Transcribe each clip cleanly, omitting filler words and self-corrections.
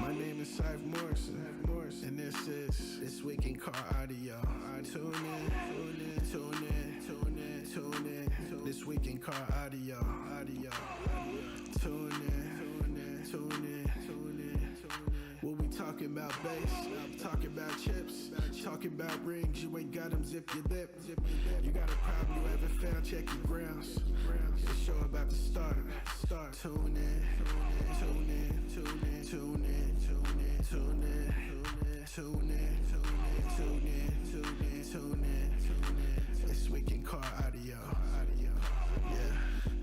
My name is Cypher Morrison, and this is This Week in Car Audio. Tune in, tune in, tune in, tune in. This Week in Car Audio. Tune in, tune in, tune in. We'll be talking about bass, talking about chips, talking about rings. You ain't got them, zip your lip. You got a problem you haven't found, check your grounds. The show about to start. Tune in, tune in, tune in, tune in, tune in, tune in, tune in, tune in, tune in, tune in. This Week in Car Audio.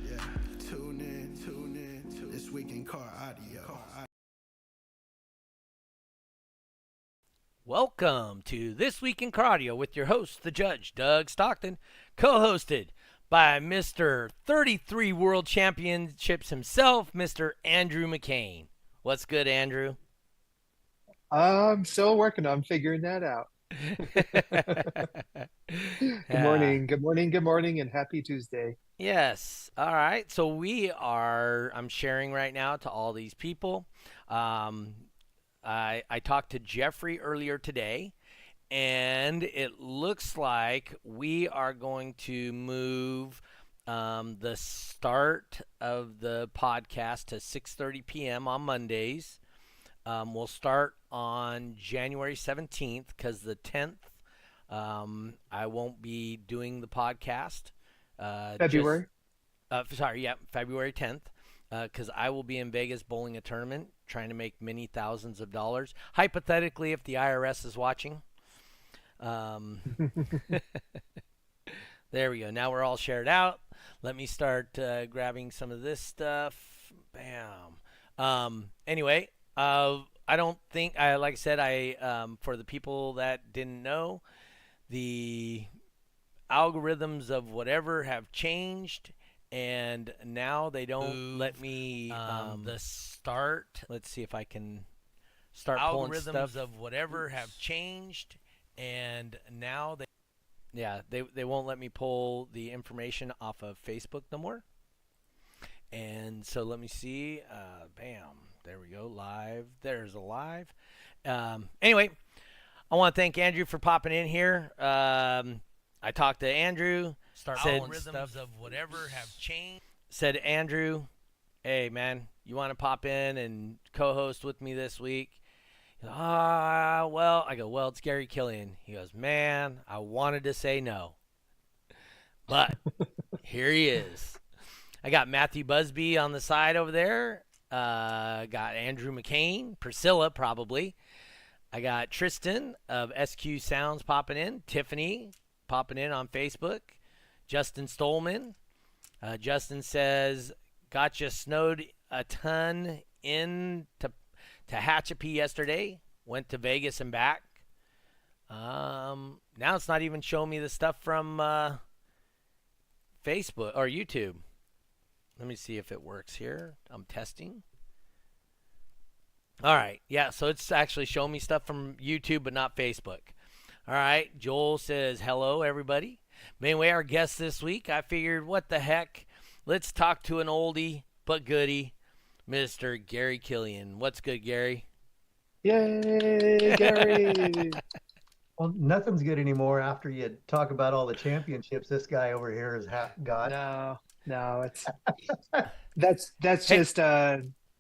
Yeah. Tune in. This Week in Car Audio. Welcome to This Week in Car Audio with your host, the Judge, Doug Stockton, co-hosted by Mr. 33 World Championships himself, Mr. Andrew McCain. What's good, Andrew? I'm still working on figuring that out. Good morning, and happy Tuesday. Yes. All right. So I'm sharing right now to all these people. I talked to Jeffrey earlier today, and it looks like we are going to move the start of the podcast to 6:30 p.m. on Mondays. We'll start on January 17th because the 10th, I won't be doing the podcast. February? February 10th. Because I will be in Vegas bowling a tournament, trying to make many thousands of dollars. Hypothetically, if the IRS is watching. There we go. Now we're all shared out. Let me start grabbing some of this stuff. Bam. Anyway, I don't think, like I said, for the people that didn't know, the algorithms of whatever have changed. And now they don't let me the start. Let's see if I can start pulling stuff. Algorithms of whatever have changed, and now they won't let me pull the information off of Facebook no more. And so let me see. Bam, there we go. Live. There's a live. Anyway, I want to thank Andrew for popping in here. I talked to Andrew. Algorithms of whatever have changed. Said, Andrew, hey, man, you want to pop in and co-host with me this week? He goes, well, I go, well, it's Gary Killian. He goes, man, I wanted to say no. But here he is. I got Matthew Busby on the side over there. Got Andrew McCain, Priscilla probably. I got Tristan of SQ Sounds popping in. Tiffany popping in on Facebook. Justin Stolman. Justin says, gotcha snowed a ton in to Tehachapi yesterday. Went to Vegas and back. Now it's not even showing me the stuff from Facebook or YouTube. Let me see if it works here. I'm testing. All right. Yeah, so it's actually showing me stuff from YouTube but not Facebook. All right. Joel says, hello, everybody. Anyway, our guest this week, I figured, what the heck? Let's talk to an oldie but goodie, Mr. Gary Killian. What's good, Gary? Yay, Gary! Well, nothing's good anymore after you talk about all the championships this guy over here has got. No, it's that's just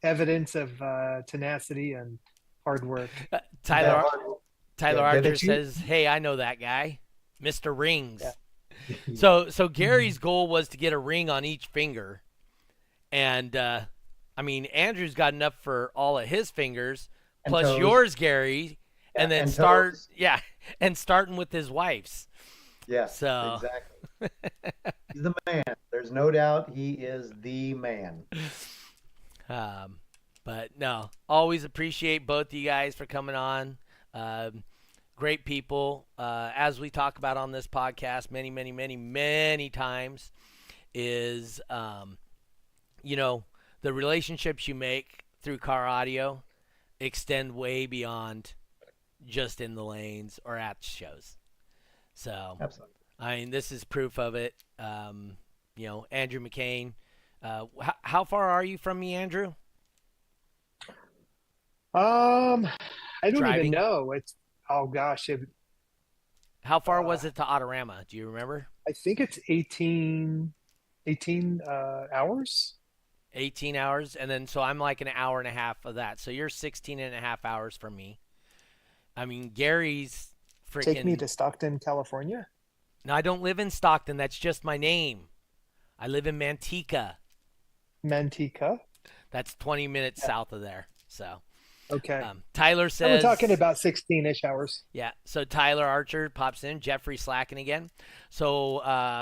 evidence of tenacity and hard work. Tyler Archer says, hey, I know that guy, Mr. Rings. Yeah. So Gary's goal was to get a ring on each finger. And, Andrew's got enough for all of his fingers, and plus toes. Yours, Gary, and then starting with his wife's. Yeah, so. Exactly. He's the man. There's no doubt he is the man. But no, always appreciate both of you guys for coming on. Great people. As we talk about on this podcast many times is, the relationships you make through car audio extend way beyond just in the lanes or at shows. So, absolutely. This is proof of it. Andrew McCain. How far are you from me, Andrew? I don't even driving? know. Oh gosh, How far uh, was it to Autorama? Do you remember? I think it's 18 hours. 18 hours, and then so I'm like an hour and a half of that. So you're 16 and a half hours from me. I mean, Gary's Take me freaking. to Stockton, California. No, I don't live in Stockton. That's just my name. I live in Manteca. Manteca. That's 20 minutes Yeah. south of there. So Okay. Tyler So we're talking says, about 16-ish hours. yeah. So Tyler Archer pops in. Jeffrey slacking again. So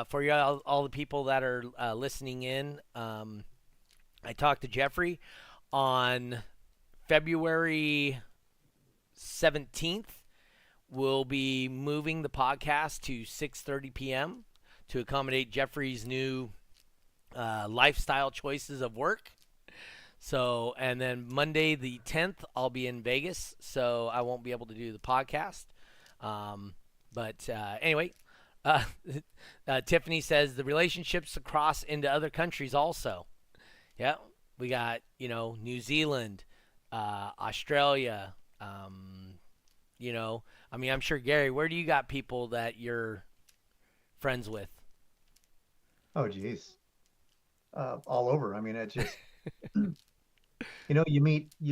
for you all the people that are listening in, I talked to Jeffrey on February 17th. We'll be moving the podcast to 6:30 p.m. to accommodate Jeffrey's new lifestyle choices of work. So, and then Monday the 10th, I'll be in Vegas, so I won't be able to do the podcast. But anyway, uh, Tiffany says the relationships across into other countries also. Yeah, we got, New Zealand, Australia, I mean, I'm sure, Gary, where do you got people that you're friends with? Oh, geez. All over. I mean, it's just, you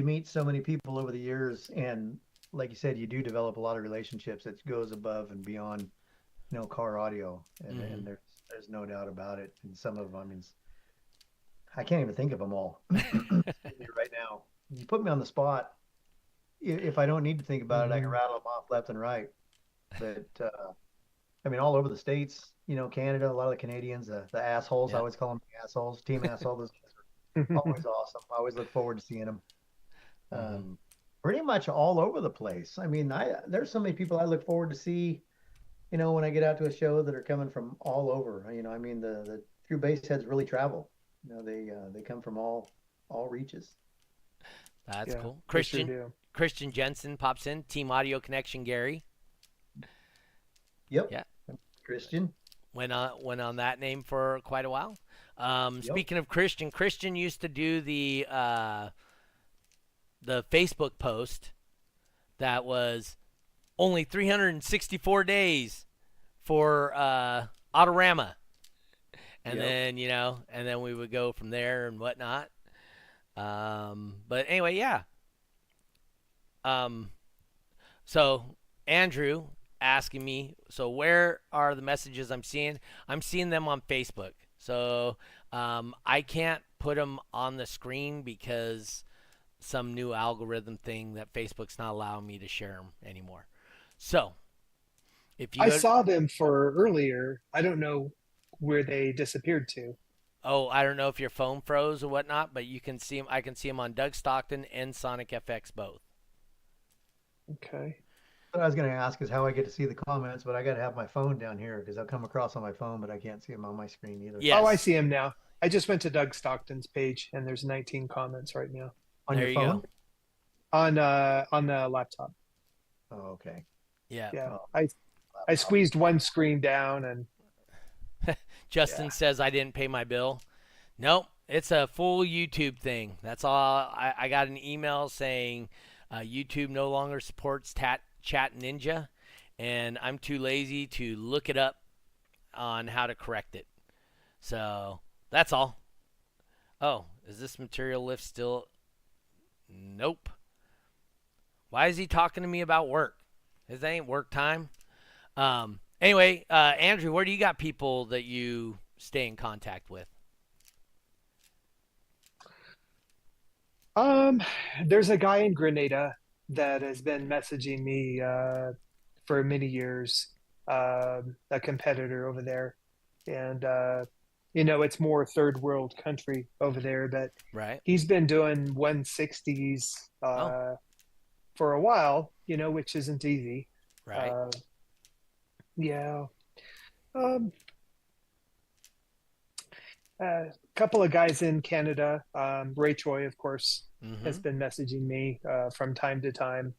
meet so many people over the years, and like you said, you do develop a lot of relationships that goes above and beyond, car audio, and Mm-hmm. and there's no doubt about it. And some of them, I mean, I can't even think of them all right now. You put me on the spot. If I don't need to think about it, I can rattle them off left and right. But I mean, all over the states, Canada, a lot of the Canadians, the assholes, I Yep. always call them the assholes, team assholes. Those guys are always awesome. I always look forward to seeing them. Mm-hmm. Pretty much all over the place. I mean, there's so many people I look forward to see, when I get out to a show that are coming from all over. I mean, the true bass heads really travel. They come from all reaches. That's Yeah, cool. they sure do. Christian Jensen pops in. Team Audio Connection Gary. Yep. Yeah. Christian. Went on that name for quite a while. Yep. Speaking of Christian used to do the Facebook post that was only 364 days for Autorama. And Yep. then, and then we would go from there and whatnot. But anyway, yeah. So Andrew asking me, so where are the messages I'm seeing? I'm seeing them on Facebook. So I can't put them on the screen because some new algorithm thing that Facebook's not allowing me to share them anymore. So if you I saw them for earlier. I don't know where they disappeared to. I don't know if your phone froze or whatnot, but you can see them. I can see them on Doug Stockton and Sonic FX both. Okay. What I was going to ask is how I get to see the comments, but I got to have my phone down here because they'll come across on my phone, but I can't see them on my screen either. Yes. Oh, I see him now. I just went to Doug Stockton's page, and there's 19 comments right now On There your you phone? go. on the laptop. Oh, okay. Yeah. Yeah, Oh, I squeezed one screen down, and Justin says I didn't pay my bill. Nope, it's a full YouTube thing. That's all. I got an email saying YouTube no longer supports Chat Ninja, and I'm too lazy to look it up on how to correct it. So that's all. Oh, is this material lift still? Nope. Why is he talking to me about work? This ain't work time. Anyway, Andrew, where do you got people that you stay in contact with? there's a guy in Grenada that has been messaging me for many years, a competitor over there, and it's more third world country over there, but Right. he's been doing 160s for a while, which isn't easy. Right. Yeah. Um, a couple of guys in Canada, Ray Choi, of course, has been messaging me from time to time.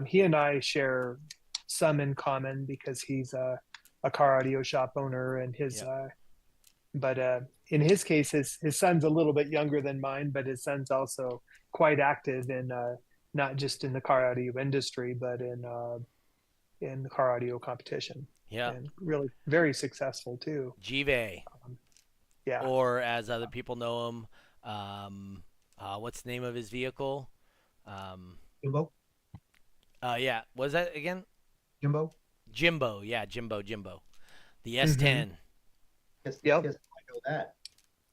He and I share some in common because he's a car audio shop owner, and but in his case, his son's a little bit younger than mine, but his son's also quite active in not just in the car audio industry, but in the car audio competition. Yeah. And really very successful too. Give. Yeah. Or as other people know him, what's the name of his vehicle? Jimbo, Yeah, was that again? Jimbo. Jimbo. Yeah, Jimbo. The Mm-hmm. S10. Yep. Guess I know that.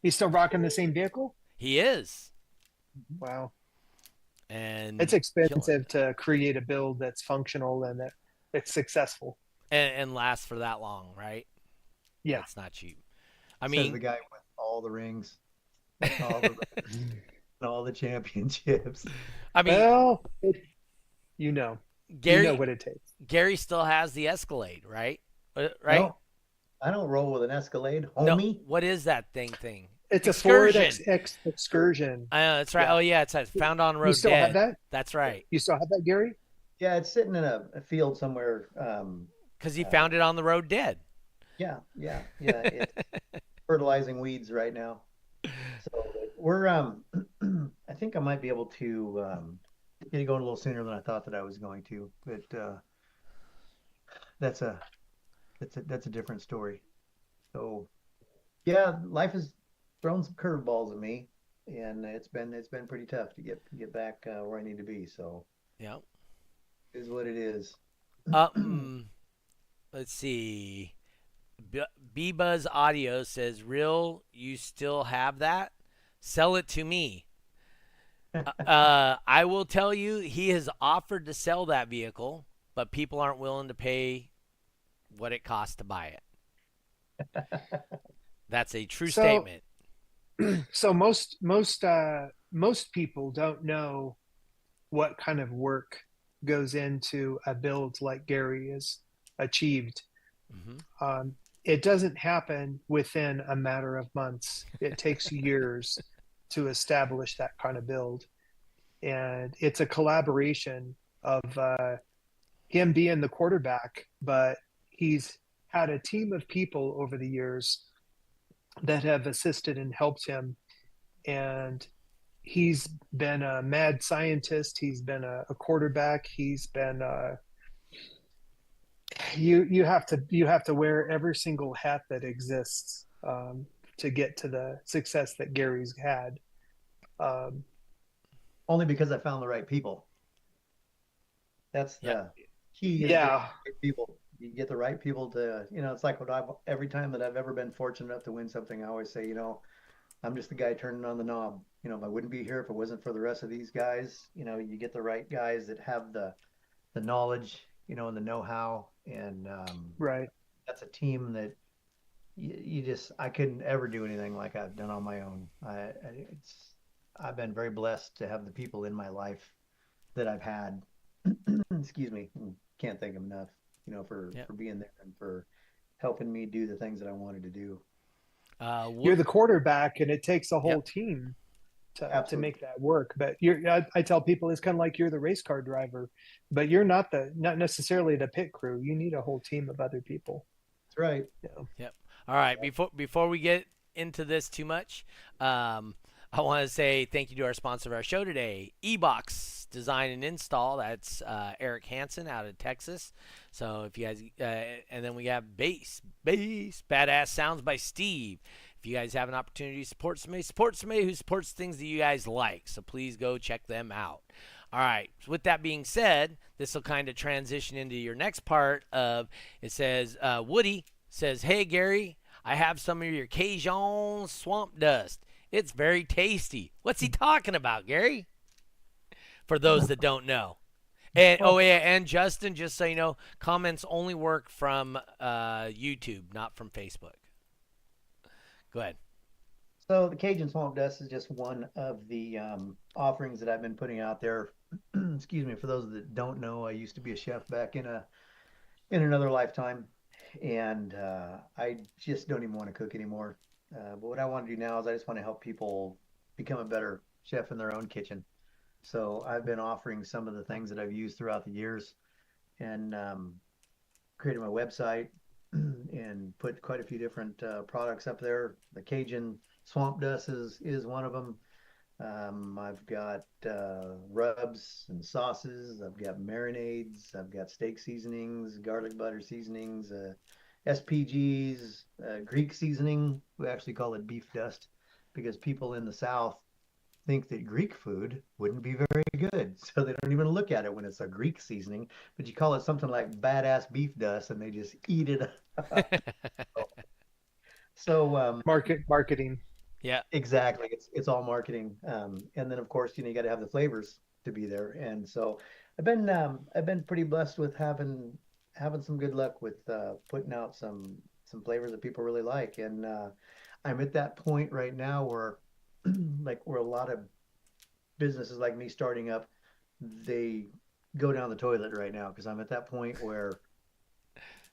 He's still rocking the same vehicle? He is. Wow. And It's killing expensive it. to create a build that's functional and that it's successful. And last for that long, right? Yeah. It's not cheap. I Says mean, the guy with all the rings, all the all the championships. I mean, Well, you know Gary what it takes. Gary still has the Escalade, right? Right? No, I don't roll with an Escalade, No. homie. What is that thing? It's a Ford Excursion. Excursion. I know, that's right. Yeah. Oh yeah, it's found on You road still have dead. that? That's right. You still have that, Gary? Yeah, it's sitting in a field somewhere. Because he found it on the road dead. Yeah. It's fertilizing weeds right now. So we're I think I might be able to get it going a little sooner than I thought that I was going to, but that's a that's a different story. So yeah, life has thrown some curveballs at me, and it's been pretty tough to get back where I need to be. So Yeah. it is what it is. Let's see. B-Buzz Audio says, "Real, you still have that? Sell it to me." I will tell you, he has offered to sell that vehicle, but people aren't willing to pay what it costs to buy it. That's a true statement. So most people don't know what kind of work goes into a build like Gary has achieved. Mm-hmm. It doesn't happen within a matter of months. It takes years to establish that kind of build. And it's a collaboration of him being the quarterback, but he's had a team of people over the years that have assisted and helped him. And he's been a mad scientist. He's been a quarterback. He's been you have to wear every single hat that exists to get to the success that Gary's had. Only because I found the right people. That's the key. Yeah. People. You get the right people to, it's like every time that I've ever been fortunate enough to win something, I always say, I'm just the guy turning on the knob. I wouldn't be here if it wasn't for the rest of these guys. You get the right guys that have the knowledge, and the know-how, and right. That's a team that I couldn't ever do anything like I've done on my own. I've been very blessed to have the people in my life that I've had. Excuse me, can't thank them enough, for being there and for helping me do the things that I wanted to do. You're the quarterback, and it takes a whole team to make that work. But I tell people it's kind of like you're the race car driver, but you're not necessarily the pit crew. You need a whole team of other people. That's right. Yeah. Yep. All right. Before we get into this too much, I want to say thank you to our sponsor of our show today, eBox Design and Install. That's Eric Hansen out of Texas. So if you guys, and then we have Bass, Badass Sounds by Steve. If you guys have an opportunity to support somebody who supports things that you guys like. So please go check them out. All right. So with that being said, this will kind of transition into your next part of, it says, Woody says, "Hey, Gary, I have some of your Cajun swamp dust. It's very tasty." What's he talking about, Gary? For those that don't know. And and Justin, just so you know, comments only work from YouTube, not from Facebook. Go ahead. So the Cajun Swamp Dust is just one of the offerings that I've been putting out there. Excuse me. For those that don't know, I used to be a chef back in another lifetime, and I just don't even want to cook anymore. But what I want to do now is I just want to help people become a better chef in their own kitchen. So I've been offering some of the things that I've used throughout the years, and created my website and put quite a few different products up there. The Cajun Swamp Dust is one of them. I've got rubs and sauces. I've got marinades. I've got steak seasonings, garlic butter seasonings, SPGs, Greek seasoning. We actually call it beef dust because people in the South think that Greek food wouldn't be very good. So they don't even look at it when it's a Greek seasoning, but you call it something like badass beef dust and they just eat it up. So Marketing. Yeah. exactly, it's all marketing. And then of course, you got to have the flavors to be there. And so I've been pretty blessed with having some good luck with putting out some flavors that people really like. And I'm at that point right now where like where a lot of businesses like me starting up, they go down the toilet right now because I'm at that point where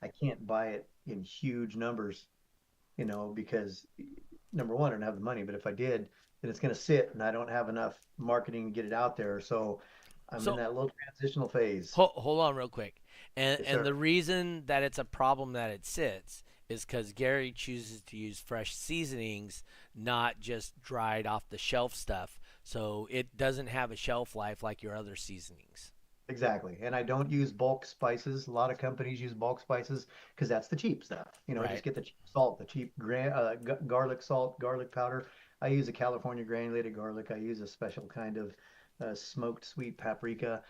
I can't buy it in huge numbers, because number one, I don't have the money, but if I did, then it's going to sit and I don't have enough marketing to get it out there. So I'm in So that little transitional phase. hold on real quick. And Yes, and sir. the reason that it's a problem that it sits is because Gary chooses to use fresh seasonings, not just dried off the shelf stuff. So it doesn't have a shelf life like your other seasonings. Exactly. And I don't use bulk spices. A lot of companies use bulk spices because that's the cheap stuff. Just Right. get the cheap salt, the cheap garlic salt, garlic powder. I use a California granulated garlic. I use a special kind of smoked sweet paprika.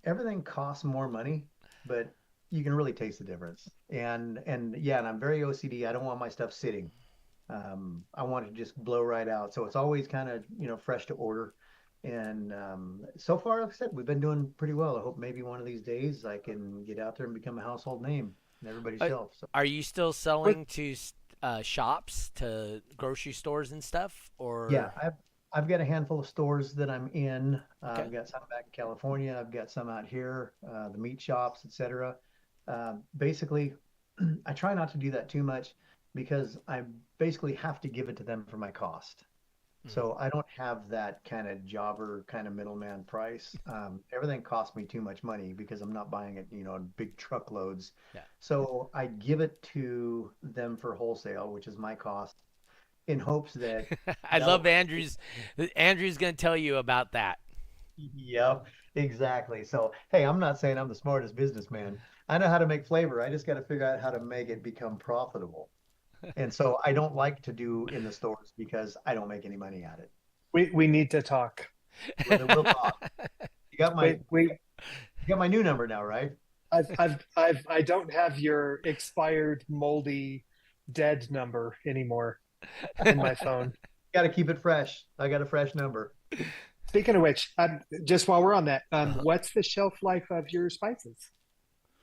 Everything costs more money, but you can really taste the difference. And yeah, and I'm very OCD. I don't want my stuff sitting. I want it to just blow right out. So it's always kind of, fresh to order. And so far, like I said, we've been doing pretty well. I hope maybe one of these days I can get out there and become a household name in everybody's Uh, shelf. So are you still What selling to shops, to grocery stores and stuff, yeah, or I've got a handful of stores that I'm in. okay? I've got some back in California. I've got some out here, the meat shops, etc. Basically, I try not to do that too much because I basically have to give it to them for my cost. Mhm. So I don't have that kind of jobber kind of middleman price. Everything costs me too much money because I'm not buying it, in big truckloads. Yeah. So I give it to them for wholesale, which is my cost, in hopes that I that'll love Andrew's going to tell you about that. Yep, exactly. So, hey, I'm not saying I'm the smartest businessman. I know how to make flavor. I just got to figure out how to make it become profitable. And so I don't like to do in the stores because I don't make any money at it. we need to talk. Well, then we'll talk. You got my We we you got my new number now, right? I don't have your expired, moldy, dead number anymore in my phone. Got to keep it fresh. I got a fresh number. Speaking of which, just while we're on that, Uh-huh. what's the shelf life of your spices?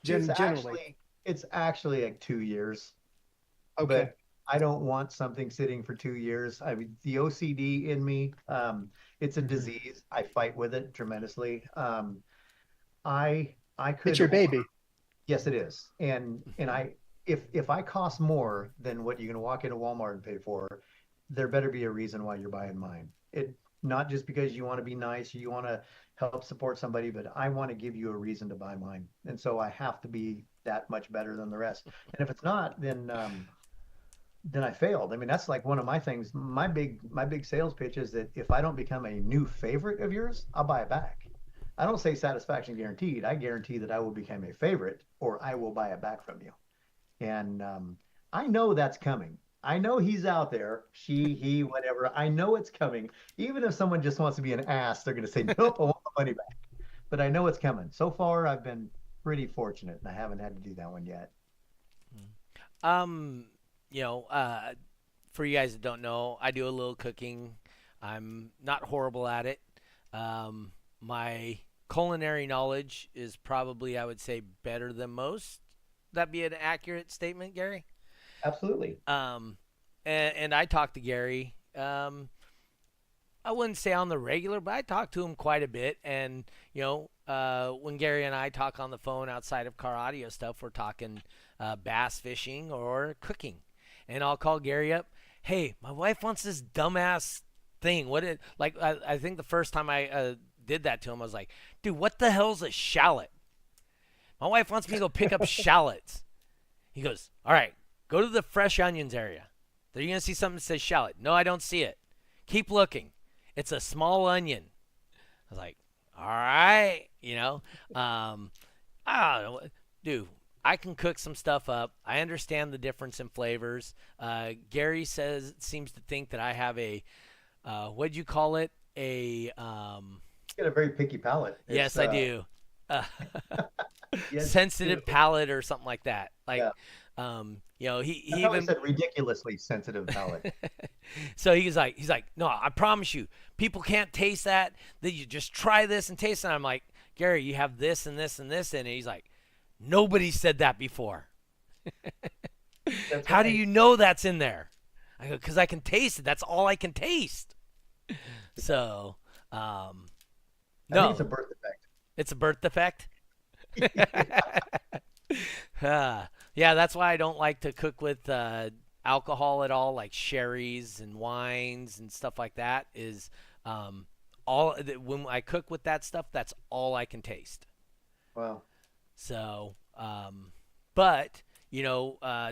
It's Generally, actually it's actually like 2 years, okay. but I don't want something sitting for 2 years. I mean, the OCD in me, it's a Mhm. disease. I fight with it tremendously. I It's could your order. baby. Yes, it is. And if I cost more than what you're gonna walk into Walmart and pay for, there better be a reason why you're buying mine. It not just because you want to be nice or you want to help support somebody, but I want to give you a reason to buy mine. And so I have to be that much better than the rest. And if it's not, then I failed. I mean, that's like one of my things. My big sales pitch is that if I don't become a new favorite of yours, I'll buy it back. I don't say satisfaction guaranteed. I guarantee that I will become a favorite or I will buy it back from you. And I know that's coming. I know he's out there, she, he, whatever. I know it's coming. Even if someone just wants to be an ass, they're going to say, nope, I want my money back. But I know it's coming. So far, I've been pretty fortunate and I haven't had to do that one yet. Um, you know, for you guys that don't know, I do a little cooking. I'm not horrible at it. My culinary knowledge is probably, I would say, better than most. That be an accurate statement, Gary? Absolutely. Um, and I talk to Gary. I wouldn't say on the regular, but I talk to him quite a bit. And when Gary and I talk on the phone outside of car audio stuff, we're talking bass fishing or cooking. And I'll call Gary up. Hey, my wife wants this dumbass thing. I think the first time I did that to him, I was like, dude, what the hell's a shallot? My wife wants me to go pick up shallots. He goes, all right, go to the fresh onions area. Are you going to see something that says shallot? No, I don't see it. Keep looking. It's a small onion. I was like, all right, I don't know, dude. I can cook some stuff up. I understand the difference in flavors. Gary seems to think that I have a, what'd you call it? You got a very picky palate. Yes, I do. Yes, Sensitive palate or something like that. Like, yeah. He I even said ridiculously sensitive palate. So he's like, no, I promise you, people can't taste that. That you just try this and taste it. And I'm like, Gary, you have this and this and this in it. He's like, nobody said that before. How do you know that's in there? I go, because I can taste it. That's all I can taste. So, I no, think it's a birth defect. It's a birth defect. Yeah, that's why I don't like to cook with alcohol at all, like sherries and wines and stuff like that. Is when I cook with that stuff, that's all I can taste. Wow. So, but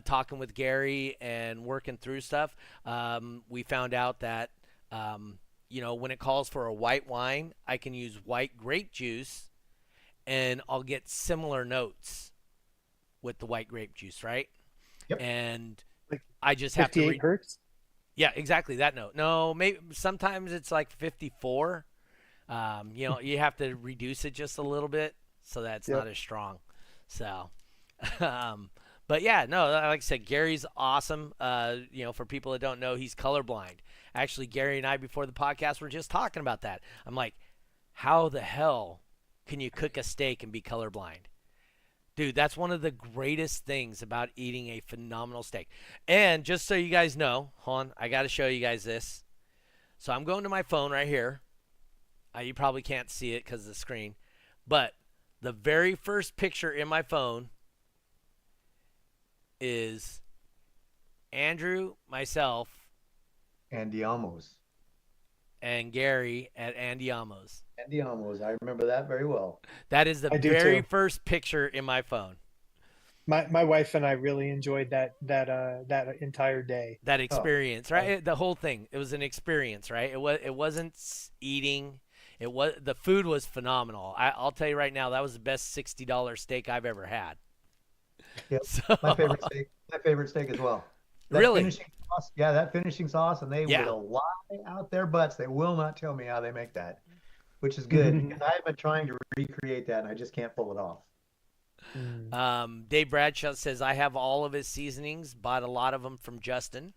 talking with Gary and working through stuff, we found out that when it calls for a white wine, I can use white grape juice, and I'll get similar notes with the white grape juice, right? Yep. And Like I just have to 58 hertz. Yeah, exactly that note. No, maybe sometimes it's like 54. You have to reduce it just a little bit so that it's not as strong. So, but yeah, no, like I said, Gary's awesome. For people that don't know, he's colorblind. Actually, Gary and I before the podcast were just talking about that. I'm like, how the hell can you cook a steak and be colorblind? Dude, that's one of the greatest things about eating a phenomenal steak. And just so you guys know, hold on, I got to show you guys this. So I'm going to my phone right here. You probably can't see it because of the screen. But the very first picture in my phone is Andrew, myself, Andiamos. and Gary at Andiamos. Andiamos. I remember that very well. That is the very first picture in my phone. My wife and I really enjoyed that entire day. That experience, right? The whole thing. It was an experience, right? It wasn't eating. The food was phenomenal. I'll tell you right now, that was the best $60 steak I've ever had. Yep. So, My favorite steak as well. Really? Finishing sauce, that finishing sauce, and they will lie out their butts. They will not tell me how they make that, which is good because I've been trying to recreate that and I just can't pull it off. Dave Bradshaw says, I have all of his seasonings, bought a lot of them from Justin.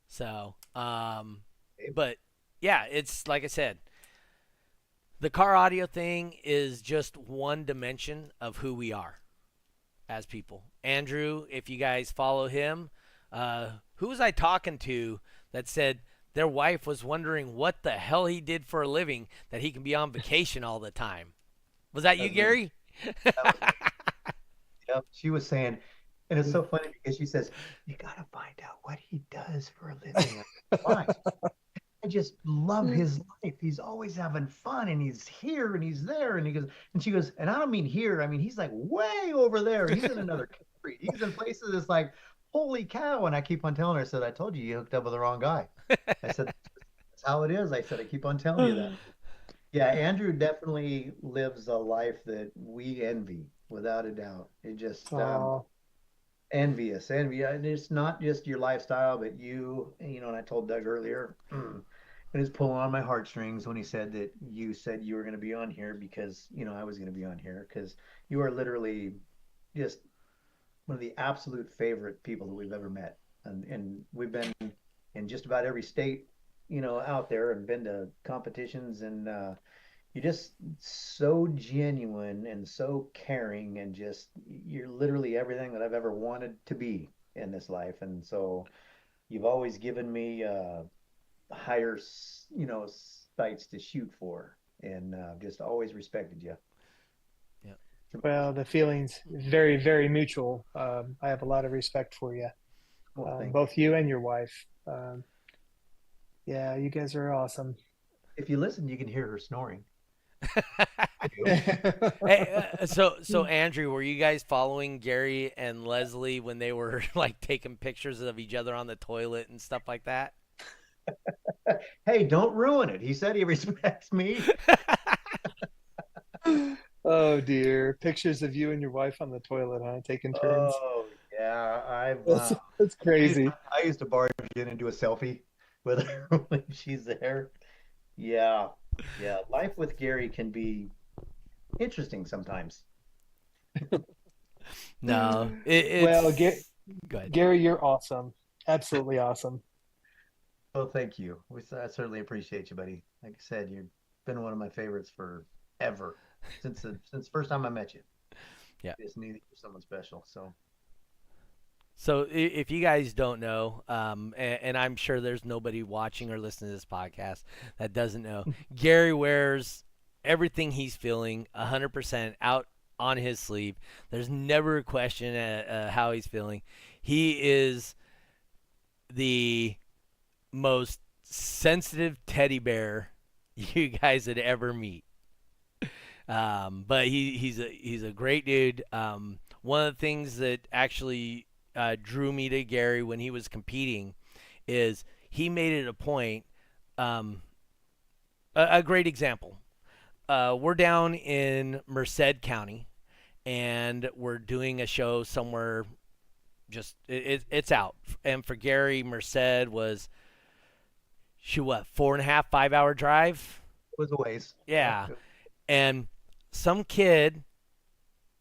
So, but yeah, it's like I said, the car audio thing is just one dimension of who we are as people. Andrew, if you guys follow him, who was I talking to that said their wife was wondering what the hell he did for a living that he can be on vacation all the time? Was that you, Gary? Yep. She was saying, and it's so funny because she says, you got to find out what he does for a living. Why? I just love his life. He's always having fun, and he's here and he's there. And she goes, and I don't mean here. I mean, he's like way over there. He's in another country. He's in places that's like, holy cow. And I keep on telling her, I said, I told you hooked up with the wrong guy. I said, that's how it is. I said, I keep on telling you that. Yeah, Andrew definitely lives a life that we envy, without a doubt. It just envious. And it's not just your lifestyle, but and I told Doug earlier, it was pulling on my heartstrings when he said that you said you were going to be on here because, I was going to be on here because you are literally just one of the absolute favorite people that we've ever met. And we've been in just about every state, out there and been to competitions, and you're just so genuine and so caring, and just you're literally everything that I've ever wanted to be in this life. And so you've always given me higher sights to shoot for, and just always respected you. Yeah. Well, the feeling's very, very mutual. I have a lot of respect for you, both you and your wife. Yeah, you guys are awesome. If you listen, you can hear her snoring. Hey, so Andrew, were you guys following Gary and Leslie when they were like taking pictures of each other on the toilet and stuff like that? Hey, don't ruin it. He said he respects me. Oh dear. Pictures of you and your wife on the toilet, huh? Taking turns. Oh yeah, I've That's crazy. I used to barge in and do a selfie with her when she's there. Yeah, yeah. Life with Gary can be interesting sometimes. No, Well, it's go ahead. Gary, you're awesome. Absolutely awesome. Well, thank you. I certainly appreciate you, buddy. Like I said, you've been one of my favorites forever since the first time I met you. Yeah. Just knew that you're someone special. So So if you guys don't know, and I'm sure there's nobody watching or listening to this podcast that doesn't know, Gary wears everything he's feeling 100% out on his sleeve. There's never a question how he's feeling. He is the most sensitive teddy bear you guys would ever meet. But he's a great dude. One of the things that actually drew me to Gary when he was competing is he made it a point. Um, a great example. We're down in Merced County, and we're doing a show somewhere. Just it's out, and for Gary, Merced was she what 4.5 5 hour drive. it was a ways. Yeah, and some kid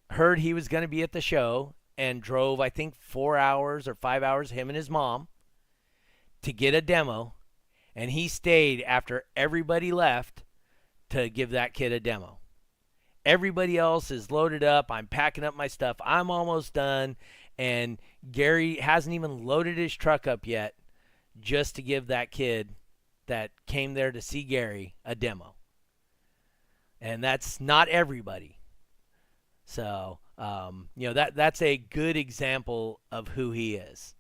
heard he was going to be at the show and drove, I think, 4 hours or 5 hours, him and his mom, to get a demo. And he stayed after everybody left to give that kid a demo. Everybody else is loaded up. I'm packing up my stuff. I'm almost done. And Gary hasn't even loaded his truck up yet just to give that kid that came there to see Gary a demo. And that's not everybody. So, that's a good example of who he is.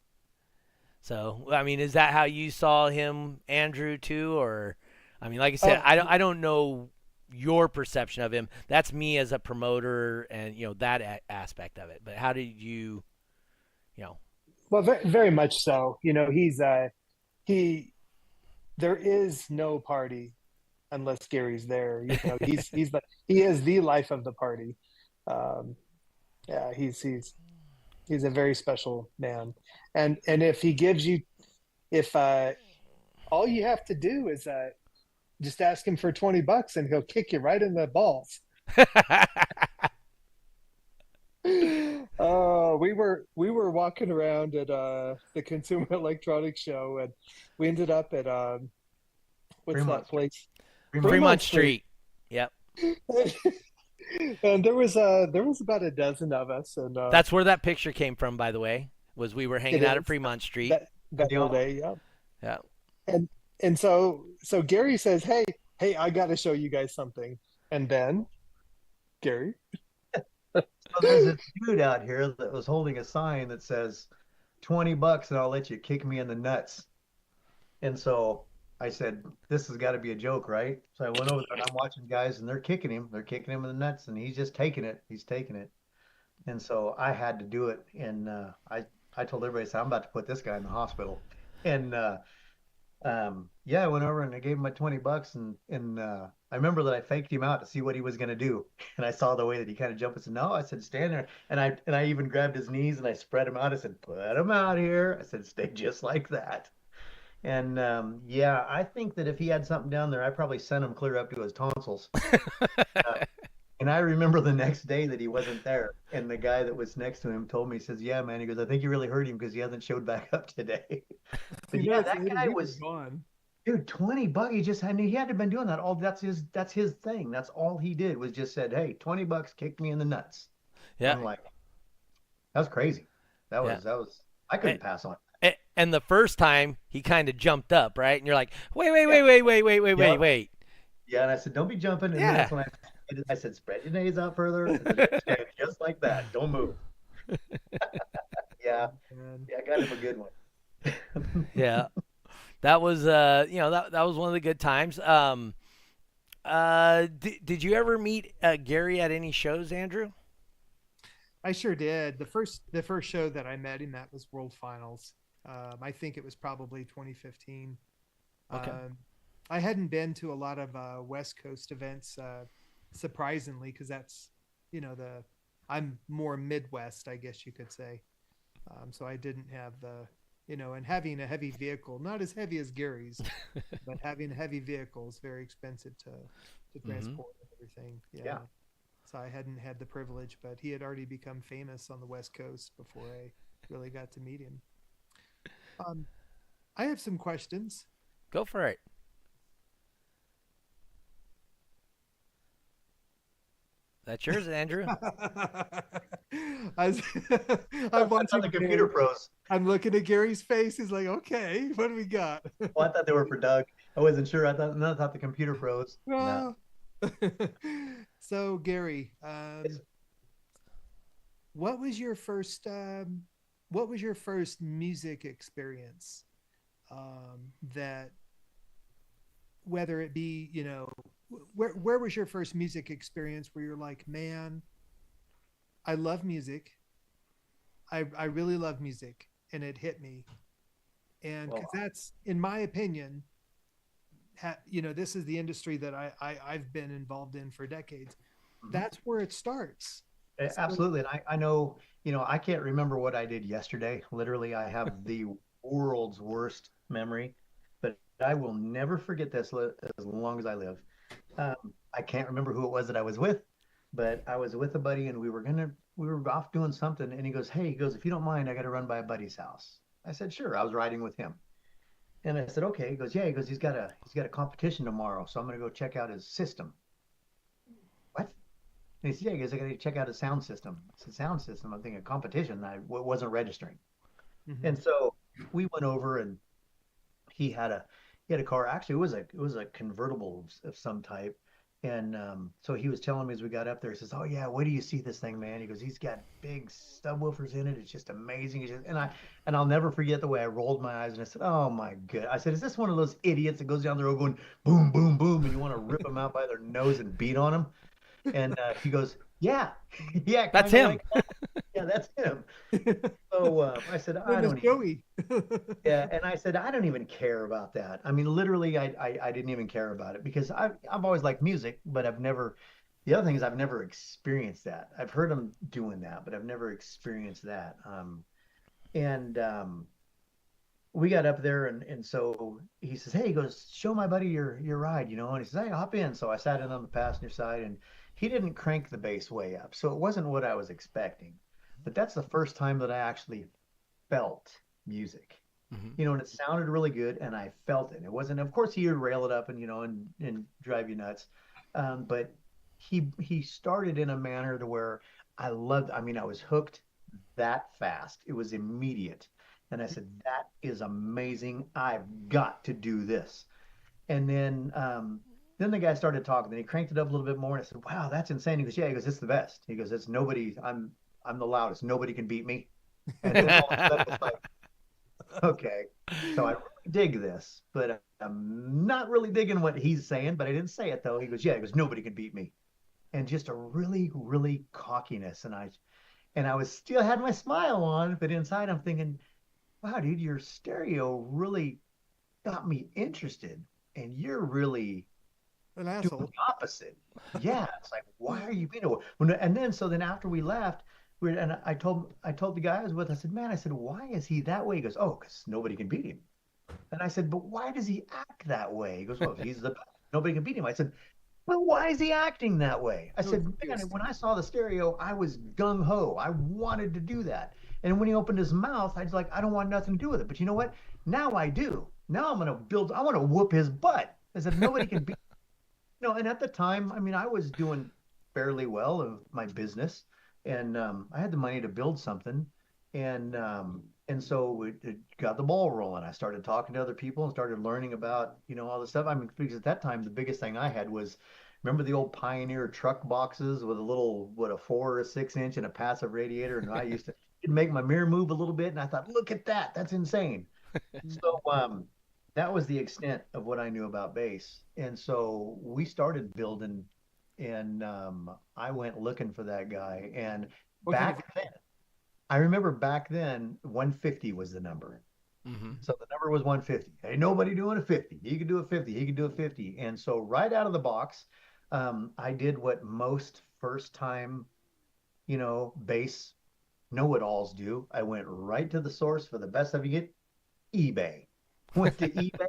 So, I mean, is that how you saw him, Andrew, too? Or, I mean, like I said, I don't know your perception of him. That's me as a promoter and, that aspect of it. But how did you, you know? Well, very, very much so. He there is no party unless Gary's there. He is the life of the party. Um, yeah, he's a very special man. And if he gives you, if all you have to do is just ask him for $20 and he'll kick you right in the balls. We were walking around at the Consumer Electronics Show, and we ended up at what's Fremont that place? Fremont Street. Yep. And there was about a dozen of us, and That's where that picture came from, by the way, was we were hanging it out at is Fremont Street. that whole day, yeah. Yeah. And so Gary says, "Hey, I got to show you guys something." And then Gary, So there's a dude out here that was holding a sign that says $20 and I'll let you kick me in the nuts. And so I said, this has got to be a joke, right? So I went over there and I'm watching guys and they're kicking him. They're kicking him in the nuts and he's just taking it. He's taking it. And so I had to do it. And I told everybody, I said, I'm about to put this guy in the hospital. And yeah, I went over and I gave him my $20 and I remember that I faked him out to see what he was going to do. And I saw the way that he kind of jumped and said, no, I said, stand there. And I even grabbed his knees and I spread him out. I said, put him out here. I said, stay just like that. And yeah, I think that if he had something down there, I probably sent him clear up to his tonsils. And I remember the next day that he wasn't there. And the guy that was next to him told me, he says, yeah, man, he goes, I think you really hurt him because he hasn't showed back up today. But yeah, that guy was gone. dude, $20. He had to have been doing that all. That's his thing. That's all he did was just said, hey, $20, kick me in the nuts. Yeah. I'm like, that was crazy. That was I couldn't pass on. And the first time he kind of jumped up, right? And you're like, wait. Yeah, and I said, don't be jumping. And then that's when I said, spread your knees out further. And then, just like that. Don't move. Yeah. Yeah, I got him a good one. Yeah. That was that was one of the good times. Did you ever meet Gary at any shows, Andrew? I sure did. The first show that I met him at was World Finals. I think it was probably 2015. Okay. I hadn't been to a lot of West Coast events, surprisingly, because that's, I'm more Midwest, I guess you could say. So I didn't have and having a heavy vehicle, not as heavy as Gary's, but having a heavy vehicle is very expensive to transport and everything. Yeah. So I hadn't had the privilege, but he had already become famous on the West Coast before I really got to meet him. I have some questions. Go for it. That's yours, Andrew. I was, I'm watching the computer pros. I'm looking at Gary's face. He's like, okay, what do we got? Well, I thought they were for Doug. I wasn't sure. I thought the computer pros. No. So Gary, what was your first music experience? That whether it be, where was your first music experience where you're like, man, I love music. I really love music, and it hit me. And because that's, in my opinion, this is the industry that I've been involved in for decades. That's where it starts. Absolutely. And I know, I can't remember what I did yesterday. Literally, I have the world's worst memory, but I will never forget this as long as I live. I can't remember who it was that I was with, but I was with a buddy, and we were off doing something, and he goes, if you don't mind, I got to run by a buddy's house. I said, sure. I was riding with him. And I said, okay. He goes, yeah. He goes, he's got a competition tomorrow, so I'm going to go check out his system. What? And he said, yeah. He goes, I got to check out his sound system. I said, sound system? I'm thinking competition. I wasn't registering. And so we went over, and he had a car. Actually, it was a convertible of some type. And so he was telling me as we got up there, he says, oh yeah, wait till you see this thing, man. He goes, he's got big subwoofers in it. It's just amazing. And I'll never forget the way I rolled my eyes and I said, oh my God. I said, is this one of those idiots that goes down the road going boom, boom, boom, and you want to rip them out by their nose and beat on them? And he goes, yeah, yeah. That's him. Like that. Yeah, that's him. So I said, I don't Joey. Yeah, and I said, I don't even care about that. I mean, literally, I didn't even care about it because I've always liked music, but the other thing is I've never experienced that. I've heard them doing that, but I've never experienced that. And we got up there, and so he says, hey, he goes, show my buddy your ride, and he says, hey, hop in. So I sat in on the passenger side, and he didn't crank the bass way up, so it wasn't what I was expecting. But that's the first time that I actually felt music, and it sounded really good, and I felt it. It wasn't, of course, he would rail it up and and drive you nuts, but he started in a manner to where I loved. I mean, I was hooked that fast. It was immediate, and I said, that is amazing. I've got to do this. And then the guy started talking. Then he cranked it up a little bit more, and I said, wow, that's insane. He goes, yeah. He goes, it's the best. He goes, it's nobody. I'm the loudest. Nobody can beat me. And then all of a sudden it's like, okay, so I really dig this, but I'm not really digging what he's saying. But I didn't say it though. He goes, yeah. He goes, nobody can beat me, and just a really, really cockiness. And I was still had my smile on, but inside I'm thinking, wow, dude, your stereo really got me interested, and you're really an asshole. Doing the opposite. Yeah, it's like, why are you being a... And then after we left, and I told the guy I was with, I said, man, why is he that way? He goes, oh, because nobody can beat him. And I said, but why does he act that way? He goes, well, nobody can beat him. I said, well, why is he acting that way? I said, man, when I saw the stereo, I was gung-ho. I wanted to do that. And when he opened his mouth, I was like, I don't want nothing to do with it. But you know what? Now I do. Now I want to whoop his butt. I said, nobody can beat him. And at the time, I mean, I was doing fairly well of my business, and I had the money to build something, and so it got the ball rolling. I started talking to other people and started learning about all this stuff. I mean, because at that time the biggest thing I had was, remember the old Pioneer truck boxes with a little 4 or 6 inch and a passive radiator, and I used to make my mirror move a little bit, and I thought, look at that, that's insane. So that was the extent of what I knew about bass. And so we started building, and I went looking for that guy. And I remember back then 150 was the number. Mm-hmm. So the number was 150. Ain't nobody doing a 50. He could do a 50. He could do a 50. And so right out of the box, I did what most first time, base know-it-alls do. I went right to the source for the best I could get, eBay. Went to eBay.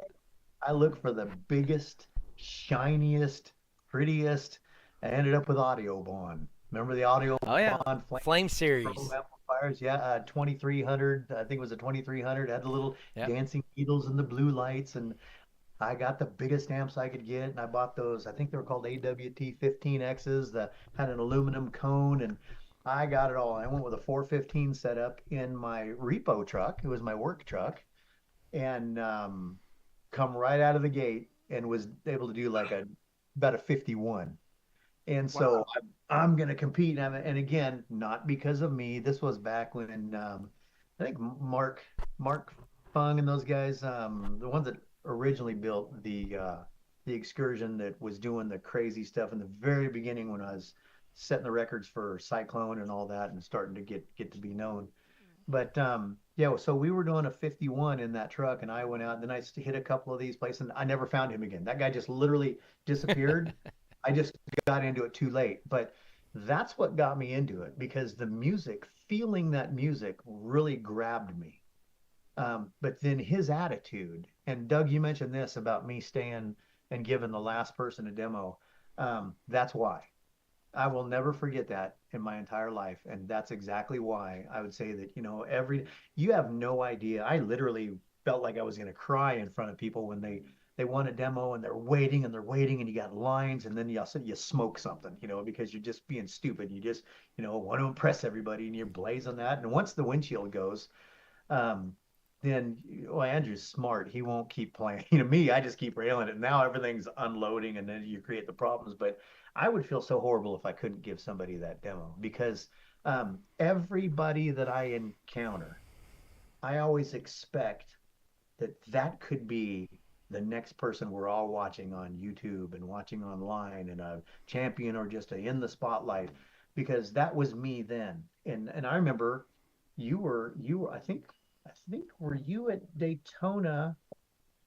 I looked for the biggest, shiniest, prettiest. I ended up with Audio Bond. Remember the Audio Oh yeah, Bond Flame Pro Series. amplifiers? Yeah, 2300. I think it was a 2300. Had the little Yep. dancing needles and the blue lights, and I got the biggest amps I could get, and I bought those. I think they were called AWT 15Xs. That had an aluminum cone, and I got it all. I went with a 415 setup in my repo truck. It was my work truck, and come right out of the gate and was able to do like about a 51. And so Wow. I'm going to compete. And again, not because of me. This was back when I think Mark Fung and those guys, the ones that originally built the Excursion that was doing the crazy stuff in the very beginning when I was setting the records for Cyclone and all that and starting to get to be known. But yeah, so we were doing a 51 in that truck, and I went out and then I hit a couple of these places, and I never found him again. That guy just literally disappeared. I just got into it too late. But that's what got me into it because the music, feeling that music really grabbed me. But then his attitude, and Doug, you mentioned this about me staying and giving the last person a demo. That's why. I will never forget that in my entire life. And that's exactly why I would say that, you have no idea. I literally felt like I was going to cry in front of people when they want a demo and they're waiting and you got lines and then you smoke something, because you're just being stupid. You just, want to impress everybody and you're blazing that. And once the windshield goes, um, then well, Andrew's smart. He won't keep playing. Me, I just keep railing it. Now everything's unloading, and then you create the problems. But I would feel so horrible if I couldn't give somebody that demo because everybody that I encounter, I always expect that could be the next person we're all watching on YouTube and watching online and a champion or just a in the spotlight because that was me then. And I remember you were I think were you at Daytona,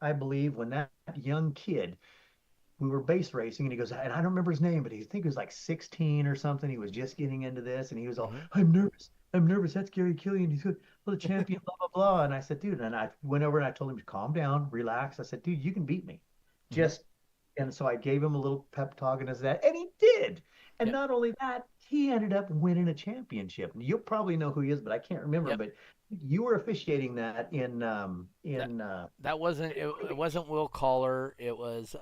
I believe, when that young kid we were base racing and he goes, and I don't remember his name, but I think he was like 16 or something. He was just getting into this and he was all, Mm-hmm. I'm nervous. I'm nervous. That's Gary Killian. He's good. Well, the champion, blah, blah, blah. And I said, dude, and I went over and I told him to calm down, relax. I said, dude, you can beat me. Mm-hmm. Just, and so I gave him a little pep talk and that, and he did. And Yep. not only that, he ended up winning a championship. And you'll probably know who he is, but I can't remember. Yep. But you were officiating that That in that wasn't it wasn't Will Collar. It was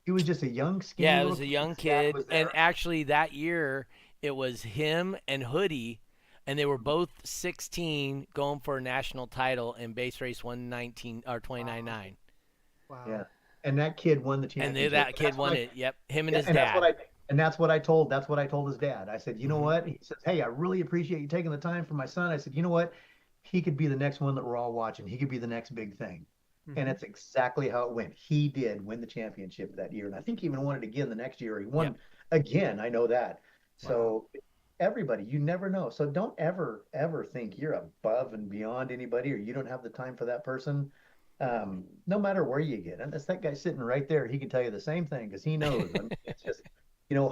he was just a young, skinny yeah, it little was a kid. young His dad kid, was and there. actually that year it was him and Hoodie, and they were Mhm. both 16 going for a national title in base race 119 or Wow. 29, Yeah. Wow. And that kid won the and championship. that And kid that's what won I it. Yep, him and yeah, his and dad. that's what I told his dad. I said, you know Hmm. what? He says, hey, I really appreciate you taking the time for my son. I said, you know what? He could be the next one that we're all watching. He could be the next big thing. And Hmm. it's exactly how it went. He did win the championship that year. And I think he even won it again the next year. He Yep. won again. I know that. Wow. So everybody, you never know. So don't ever, ever think you're above and beyond anybody or you don't have the time for that person. No matter where you get. And that's that guy sitting right there. He can tell you the same thing because he knows. I mean, it's just,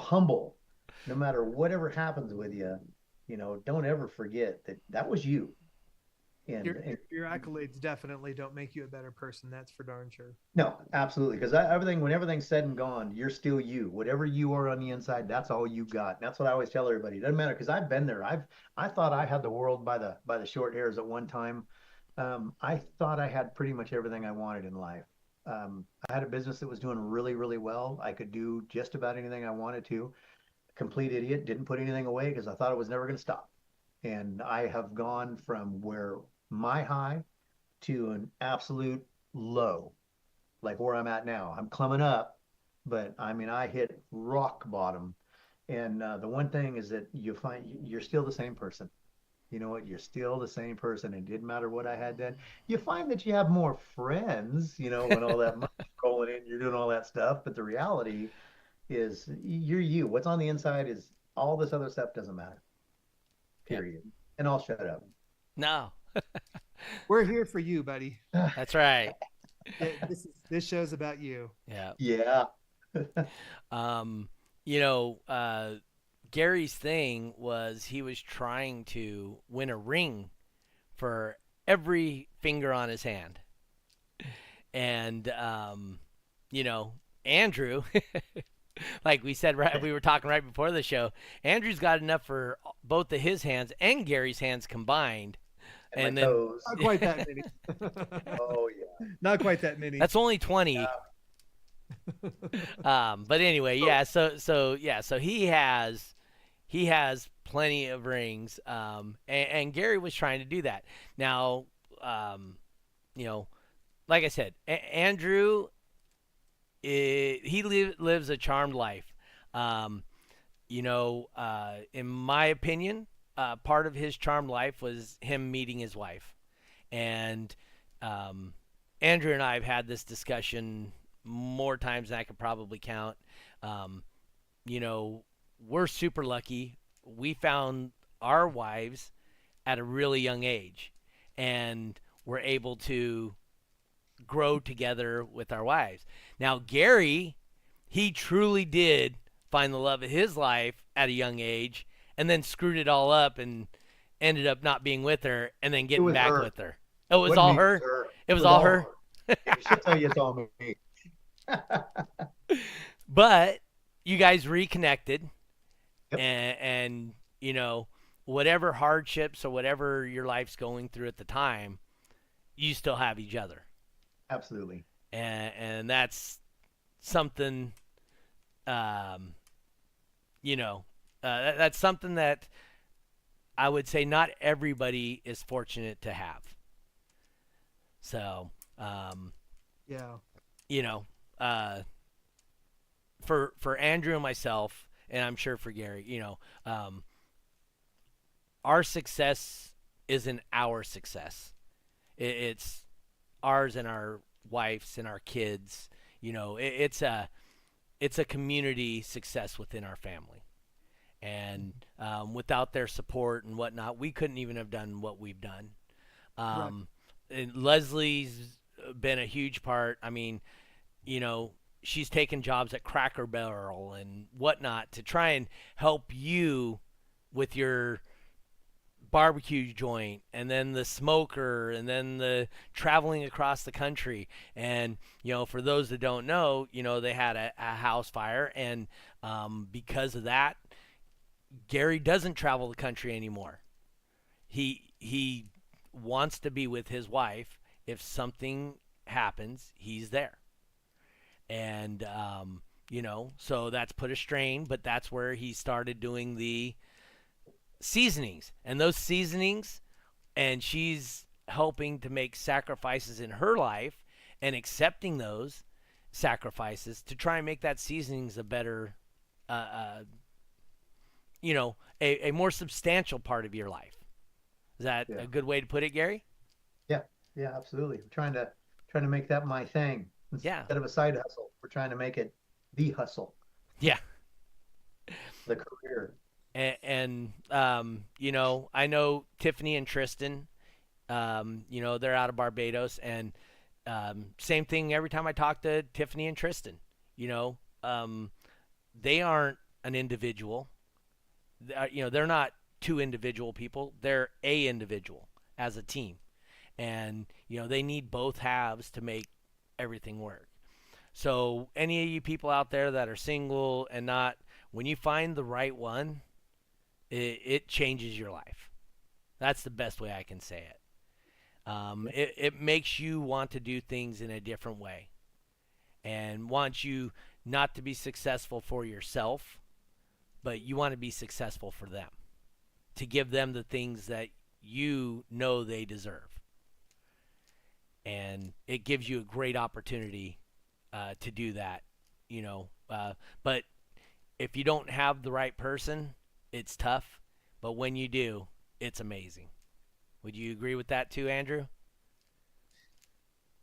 humble. No matter whatever happens with you, don't ever forget that that was you. Your, And your accolades definitely don't make you a better person. That's for darn sure. no, absolutely. Because when everything's said and gone, you're still you. Whatever you are on the inside, that's all you got. And that's what I always tell everybody. It doesn't matter because I've been there. I thought I had the world by the short hairs at one time. I thought I had pretty much everything I wanted in life. I had a business that was doing really, really well. I could do just about anything I wanted to. Complete idiot. Didn't put anything away because I thought it was never going to stop. And I have gone from where my high to an absolute low like where I'm at now. I'm climbing up, but I mean, I hit rock bottom. And the one thing is that you find you're still the same person. You know what? You're still the same person. It didn't matter what I had then. You find that you have more friends, when all that money's rolling in, you're doing all that stuff. But the reality is you're you. What's on the inside is all this other stuff doesn't matter, Yep. period. And I'll shut up. No. We're here for you, buddy. That's right. This show's about you. Yeah. Yeah. Um, Gary's thing was he was trying to win a ring for every finger on his hand. And, Andrew, like we said, right, we were talking right before the show, Andrew's got enough for both of his hands and Gary's hands combined. And my then toes. Not quite that many. Oh yeah. Not quite that many. that's only 20. But anyway, yeah. So he has plenty of rings. And Gary was trying to do that. Now, like I said, Andrew, he lives a charmed life. In my opinion, part of his charmed life was him meeting his wife. And Andrew and I have had this discussion more times than I could probably count. We're super lucky. We found our wives at a really young age, and we're able to grow together with our wives. Now, Gary, he truly did find the love of his life at a young age, and then screwed it all up and ended up not being with her, and then getting back with her. It was all her. It was all her. She'll tell you it's all me. But you guys reconnected. Yep. And whatever hardships or whatever your life's going through at the time, you still have each other. Absolutely. And that's something, that's something that I would say not everybody is fortunate to have. So, for Andrew and myself, and I'm sure for Gary, our success isn't our success. It's ours and our wives and our kids. It's a community success within our family. And without their support and whatnot, we couldn't even have done what we've done. Right. And Leslie's been a huge part. I mean, she's taken jobs at Cracker Barrel and whatnot to try and help you with your barbecue joint, and then the smoker, and then the traveling across the country. And for those that don't know, they had a house fire, and because of that, Gary doesn't travel the country anymore. He wants to be with his wife. If something happens, he's there. And so that's put a strain, but that's where he started doing the seasonings. And those seasonings, and she's helping to make sacrifices in her life and accepting those sacrifices to try and make that seasonings a better, a more substantial part of your life. Is that a good way to put it, Gary? Yeah, absolutely. We're trying to make that my thing. Instead of a side hustle, we're trying to make it the hustle. Yeah. The career. And I know Tiffany and Tristan, they're out of Barbados, and same thing every time I talk to Tiffany and Tristan. They aren't an individual. They're not two individual people. They're a individual as a team. And, they need both halves to make everything work. So any of you people out there that are single and not, when you find the right one, it changes your life. That's the best way I can say it. It makes you want to do things in a different way, and wants you not to be successful for yourself, but you want to be successful for them, to give them the things that they deserve. And it gives you a great opportunity to do that, but if you don't have the right person, it's tough, but when you do, it's amazing. Would you agree with that too, Andrew?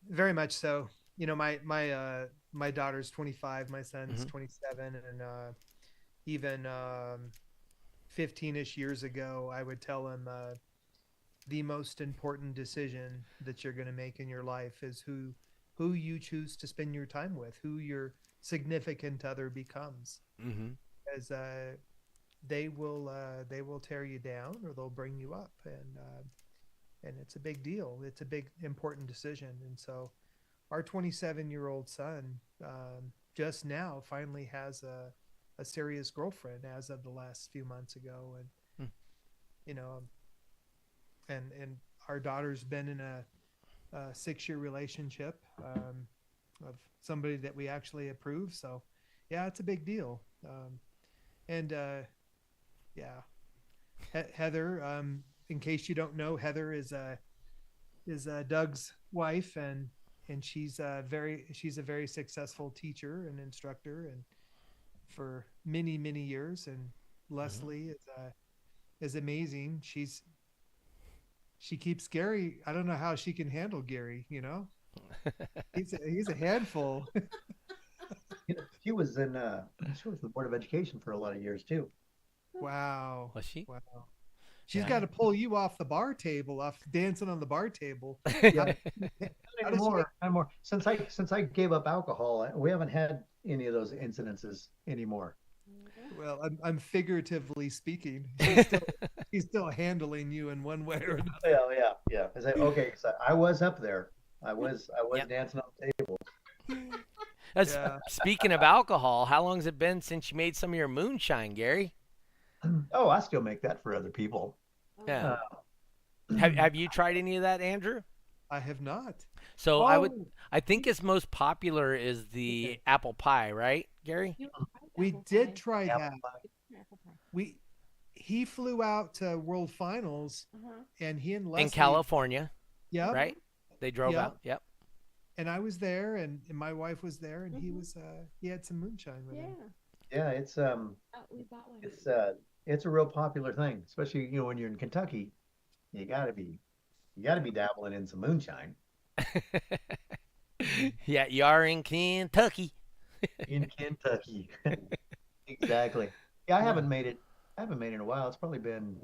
Very much so. My daughter's 25, my son's 27, and even 15-ish years ago, I would tell him, the most important decision that you're going to make in your life is who you choose to spend your time with, who your significant other becomes. Mm-hmm. As they will tear you down or they'll bring you up, and it's a big deal. It's a big important decision. And so our 27-year-old son just now finally has a serious girlfriend as of the last few months ago. And Hmm. you know, and our daughter's been in a 6-year relationship of somebody that we actually approve. So yeah, it's a big deal. And yeah, Heather, in case you don't know, Heather is Doug's wife, and she's a very successful teacher and instructor, and for many years. And Leslie is amazing. She keeps Gary. I don't know how she can handle Gary. He's a handful. She was the Board of Education for a lot of years too. Wow. Was she? Wow. She's Yeah. got to pull you off the bar table, off dancing on the bar table. Yeah. How does she- Anymore. Since I gave up alcohol, we haven't had any of those incidences anymore. Well, I'm figuratively speaking. She's still handling you in one way or another. Yeah. I said, okay, so I was up there. I was Yep. dancing on the table. Yeah. Speaking of alcohol, how long has it been since you made some of your moonshine, Gary? Oh, I still make that for other people. Yeah. Have you tried any of that, Andrew? I have not. So Oh, I think its most popular is the apple pie, right, Gary? we did try Apple that. pie. He flew out to World Finals, and he and Leslie In California, Yep. right? They drove Yep. out. Yep. And I was there, and my wife was there, and he had some moonshine with him. Yeah, it's We bought one. it's a real popular thing, especially when you're in Kentucky. You gotta be dabbling in some moonshine Yeah, you are in Kentucky. in Kentucky. Exactly. Yeah, I haven't made it. I haven't made it in a while. It's probably been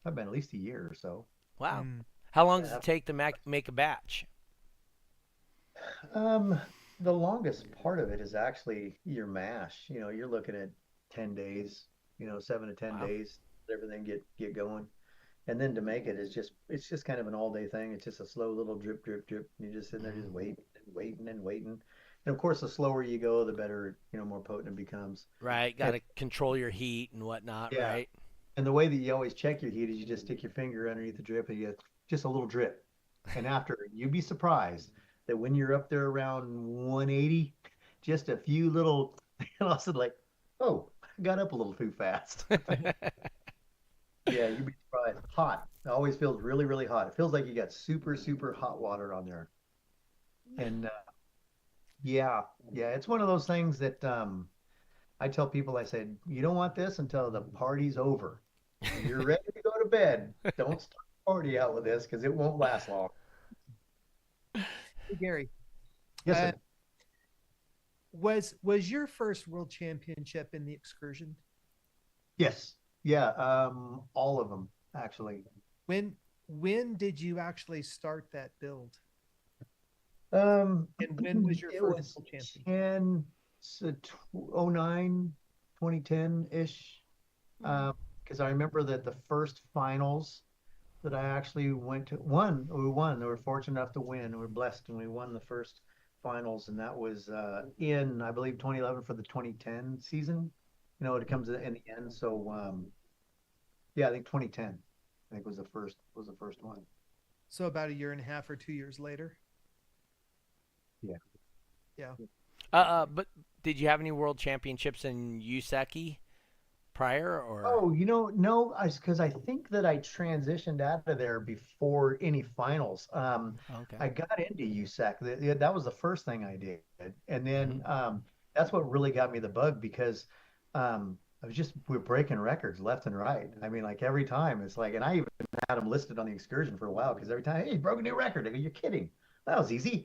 at least a year or so. Wow. Mm. How long does it take to make a batch? The longest part of it is actually your mash. You're looking at 10 days, 7 to 10 Wow. days, everything get going. And then to make it is it's just kind of an all day thing. It's just a slow little drip, drip, drip. You're just sitting there just waiting and waiting and waiting. And of course, the slower you go, the better, more potent it becomes. Right. Got to control your heat and whatnot, Yeah. right? And the way that you always check your heat is you just stick your finger underneath the drip and you get just a little drip. And after, you'd be surprised that when you're up there around 180, just a few little, all of a sudden like, oh, I got up a little too fast. Yeah, you'd be surprised. Hot. It always feels really, really hot. It feels like you got super, super hot water on there. And yeah, it's one of those things that I tell people, I said, you don't want this until the party's over. When you're ready to go to bed, don't start the party out with this because it won't last long. Hey, Gary, Yes, Uh, sir. was your first world championship in the excursion? Yes. Yeah, all of them actually. When did you actually start that build? And when was your it first was world champion? 10, so 09, 2010-ish. Because I remember that the first finals that I actually went to, we won. We were fortunate enough to win. We were blessed, and we won the first finals, and that was in, I believe, 2011 for the 2010 season. It comes in the end. So, yeah, I think 2010, I think was the first one. So about a year and a half or 2 years later. Yeah. But did you have any world championships in T.W.I.C.A prior or? Oh, no, because I think that I transitioned out of there before any finals. Okay. I got into T.W.I.C.A. That was the first thing I did, and then that's what really got me the bug because we're breaking records left and right. I mean, like every time it's like, and I even had them listed on the excursion for a while because every time, hey, you broke a new record. I go, you're kidding? That was easy,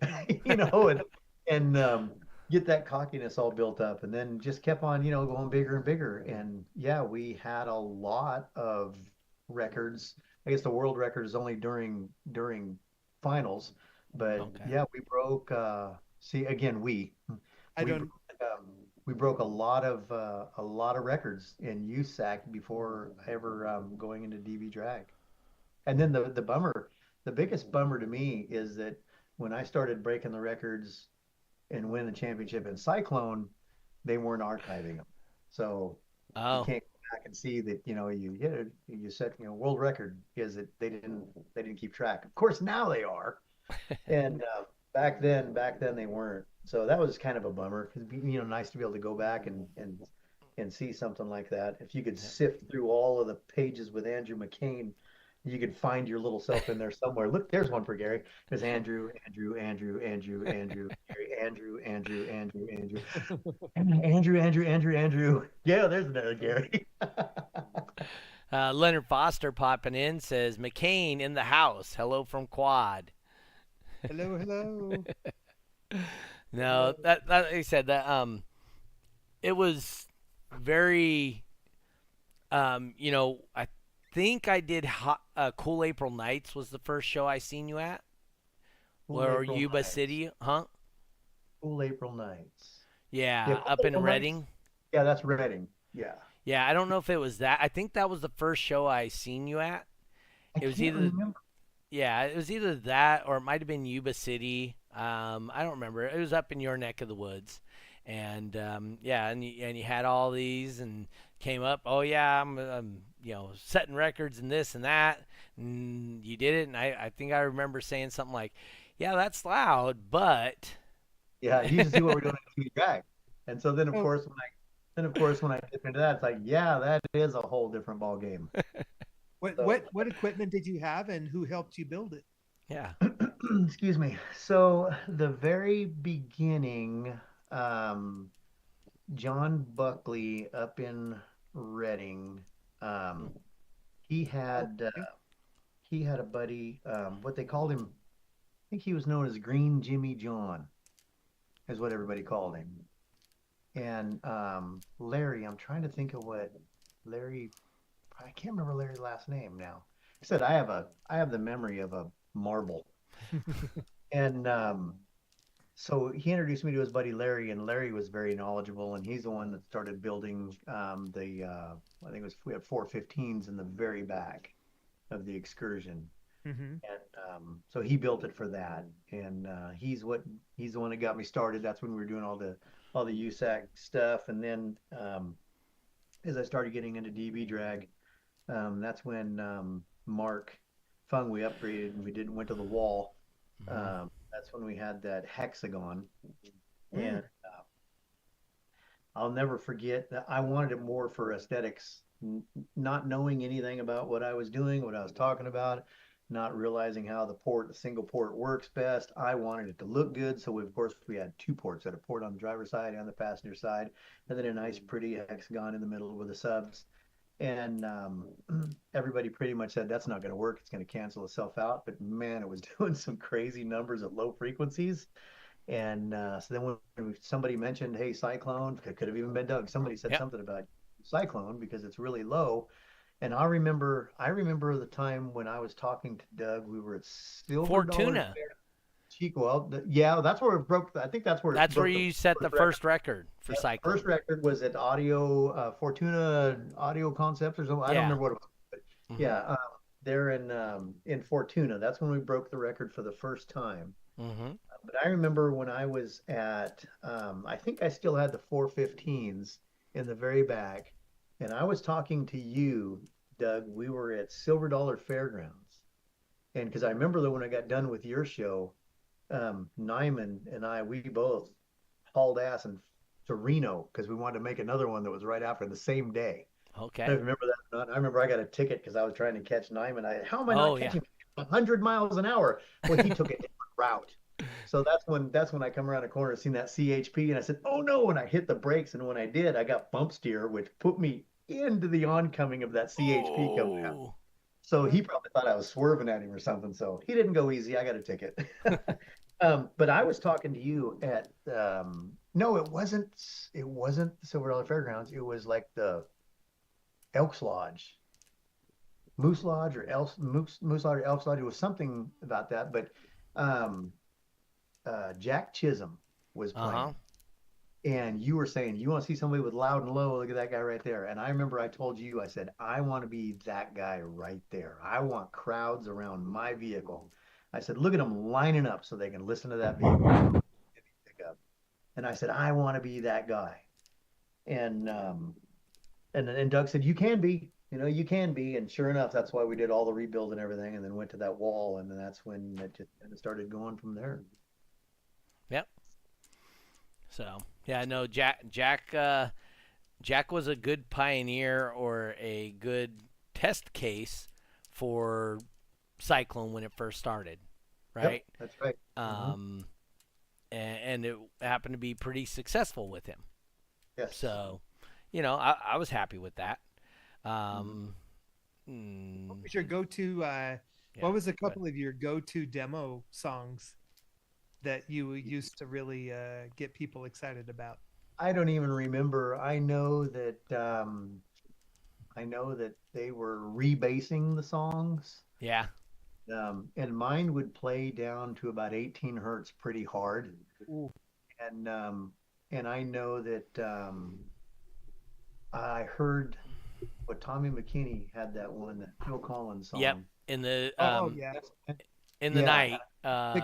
and get that cockiness all built up, and then just kept on, going bigger and bigger. And yeah, we had a lot of records I guess the world record is only during finals. But Okay. yeah, we broke. See, again, I we don't. broke, we broke a lot of records in USAC before ever going into DB drag. And then the biggest bummer to me is that when I started breaking the records and win the championship in Cyclone, they weren't archiving them. So you Oh. can't go back and see that, you hit it, you set, world record is that they didn't keep track. Of course, now they are. And back then they weren't. So that was kind of a bummer. It'd be, nice to be able to go back and see something like that. If you could Yeah. sift through all of the pages with Andrew McCain, you could find your little self in there somewhere. Look, there's one for Gary. There's Andrew, Andrew, Andrew, Andrew, Andrew, Gary, Andrew, Andrew, Andrew, Andrew, Andrew, Andrew, Andrew, Andrew. Yeah, there's another Gary. Leonard Foster popping in says McCain in the house. Hello from Quad. Hello, hello. No, that like I said that it was very I think I did Cool April Nights was the first show I seen you at. Cool Or April Yuba Nights. City, huh? Cool April Nights. Yeah, Yeah, Cool up in April Nights. Reading. Yeah, that's Reading. Yeah. Yeah, I don't know if it was that. I think that was the first show I seen you at. I It was can't either remember. Yeah, it was either that or it might have been Yuba City. I don't remember. It was up in your neck of the woods, and yeah, and you had all these and came up. Oh yeah, I'm setting records and this and that. And you did it, and I think I remember saying something like, "Yeah, that's loud," but Yeah, you just see what we're doing in TV drag. And so then of Oh, course when I dip into that, it's like, yeah, that is a whole different ball game. what So what what equipment did you have, and who helped you build it? yeah. excuse me. So the very beginning, um, John Buckley up in Reading, um, he Oh, had okay. he had a buddy, what they called him, I think he was known as Green Jimmy John, is what everybody called him. And Larry, I'm trying to think of what Larry, I can't remember Larry's last name now. I said I have the memory of a marble. And so he introduced me to his buddy Larry, and Larry was very knowledgeable, and he's the one that started building I think it was we had 415s in the very back of the excursion. Mm-hmm. And so he built it for that, and he's the one that got me started. That's when we were doing all the USAC stuff, and then as I started getting into DB drag, that's when Mark Fung we upgraded and went to the wall. Hmm. That's when we had that hexagon, Mm. and I'll never forget that I wanted it more for aesthetics, not knowing anything about what I was doing, what I was talking about, not realizing how the single port works best. I wanted it to look good. So of course we had two ports, had a port on the driver's side and the passenger side, and then a nice pretty hexagon in the middle with the subs. And everybody pretty much said that's not going to work. It's going to cancel itself out. But man, it was doing some crazy numbers at low frequencies. And so then when somebody mentioned, hey, Cyclone, it could have even been Doug. Somebody said Yep. something about Cyclone because it's really low. And I remember the time when I was talking to Doug, we were at Silver Dollar Fortuna. Fair, Chico. Well, yeah, that's where it broke. I think that's where it That's where broke the you set the first record. first record for Yeah, the first Cyclone. record was at Fortuna Audio Concepts or something. I don't Yeah. remember what it was, but Hmm. yeah, there in Fortuna. That's when we broke the record for the first time. Hmm. But I remember when I was at, I think I still had the 415s in the very back, and I was talking to you, Doug. We were at Silver Dollar Fairgrounds, and because I remember that when I got done with your show, Nyman and I, we both hauled ass and to Reno because we wanted to make another one that was right after the same day. I Okay. remember that. I remember I got a ticket because I was trying to catch Nyman. How am I not Oh yeah. catching 100 miles an hour? Well, he took a different route. So that's when I come around the corner, seen that CHP, and I said, "Oh no!" And I hit the brakes, and when I did, I got bump steer, which put me into the oncoming of that CHP coming out. Oh. So he probably thought I was swerving at him or something. So he didn't go easy. I got a ticket. But I was talking to you at no, it wasn't. It wasn't the Silver Dollar Fairgrounds. It was like the Elks Lodge. Moose Lodge or Moose Lodge or Elks Lodge. It was something about that. But um, Jack Chisholm was Uh-huh. playing, and you were saying you want to see somebody with loud and low. Look at that guy right there. And I remember I told you, I said I want to be that guy right there. I want crowds around my vehicle. I said, look at them lining up so they can listen to that vehicle pick up. And I said, I want to be that guy. And and Doug said, you can be, you can be. And sure enough, that's why we did all the rebuild and everything, and then went to that wall, and then that's when it just kind of started going from there. Yep. So yeah, no, Jack was a good pioneer or a good test case for Cyclone when it first started, right? Yep, that's right. Um, and it happened to be pretty successful with him. Yes. So, I was happy with that. What was your go-to? What was a couple of your go-to demo songs that you used to really get people excited about? I don't even remember. I know that they were rebasing the songs. Yeah. And mine would play down to about 18 hertz pretty hard. Ooh. And I know that I heard what Tommy McKinney had that one, that Phil Collins song. Yep. In the yeah. in the night. Yeah.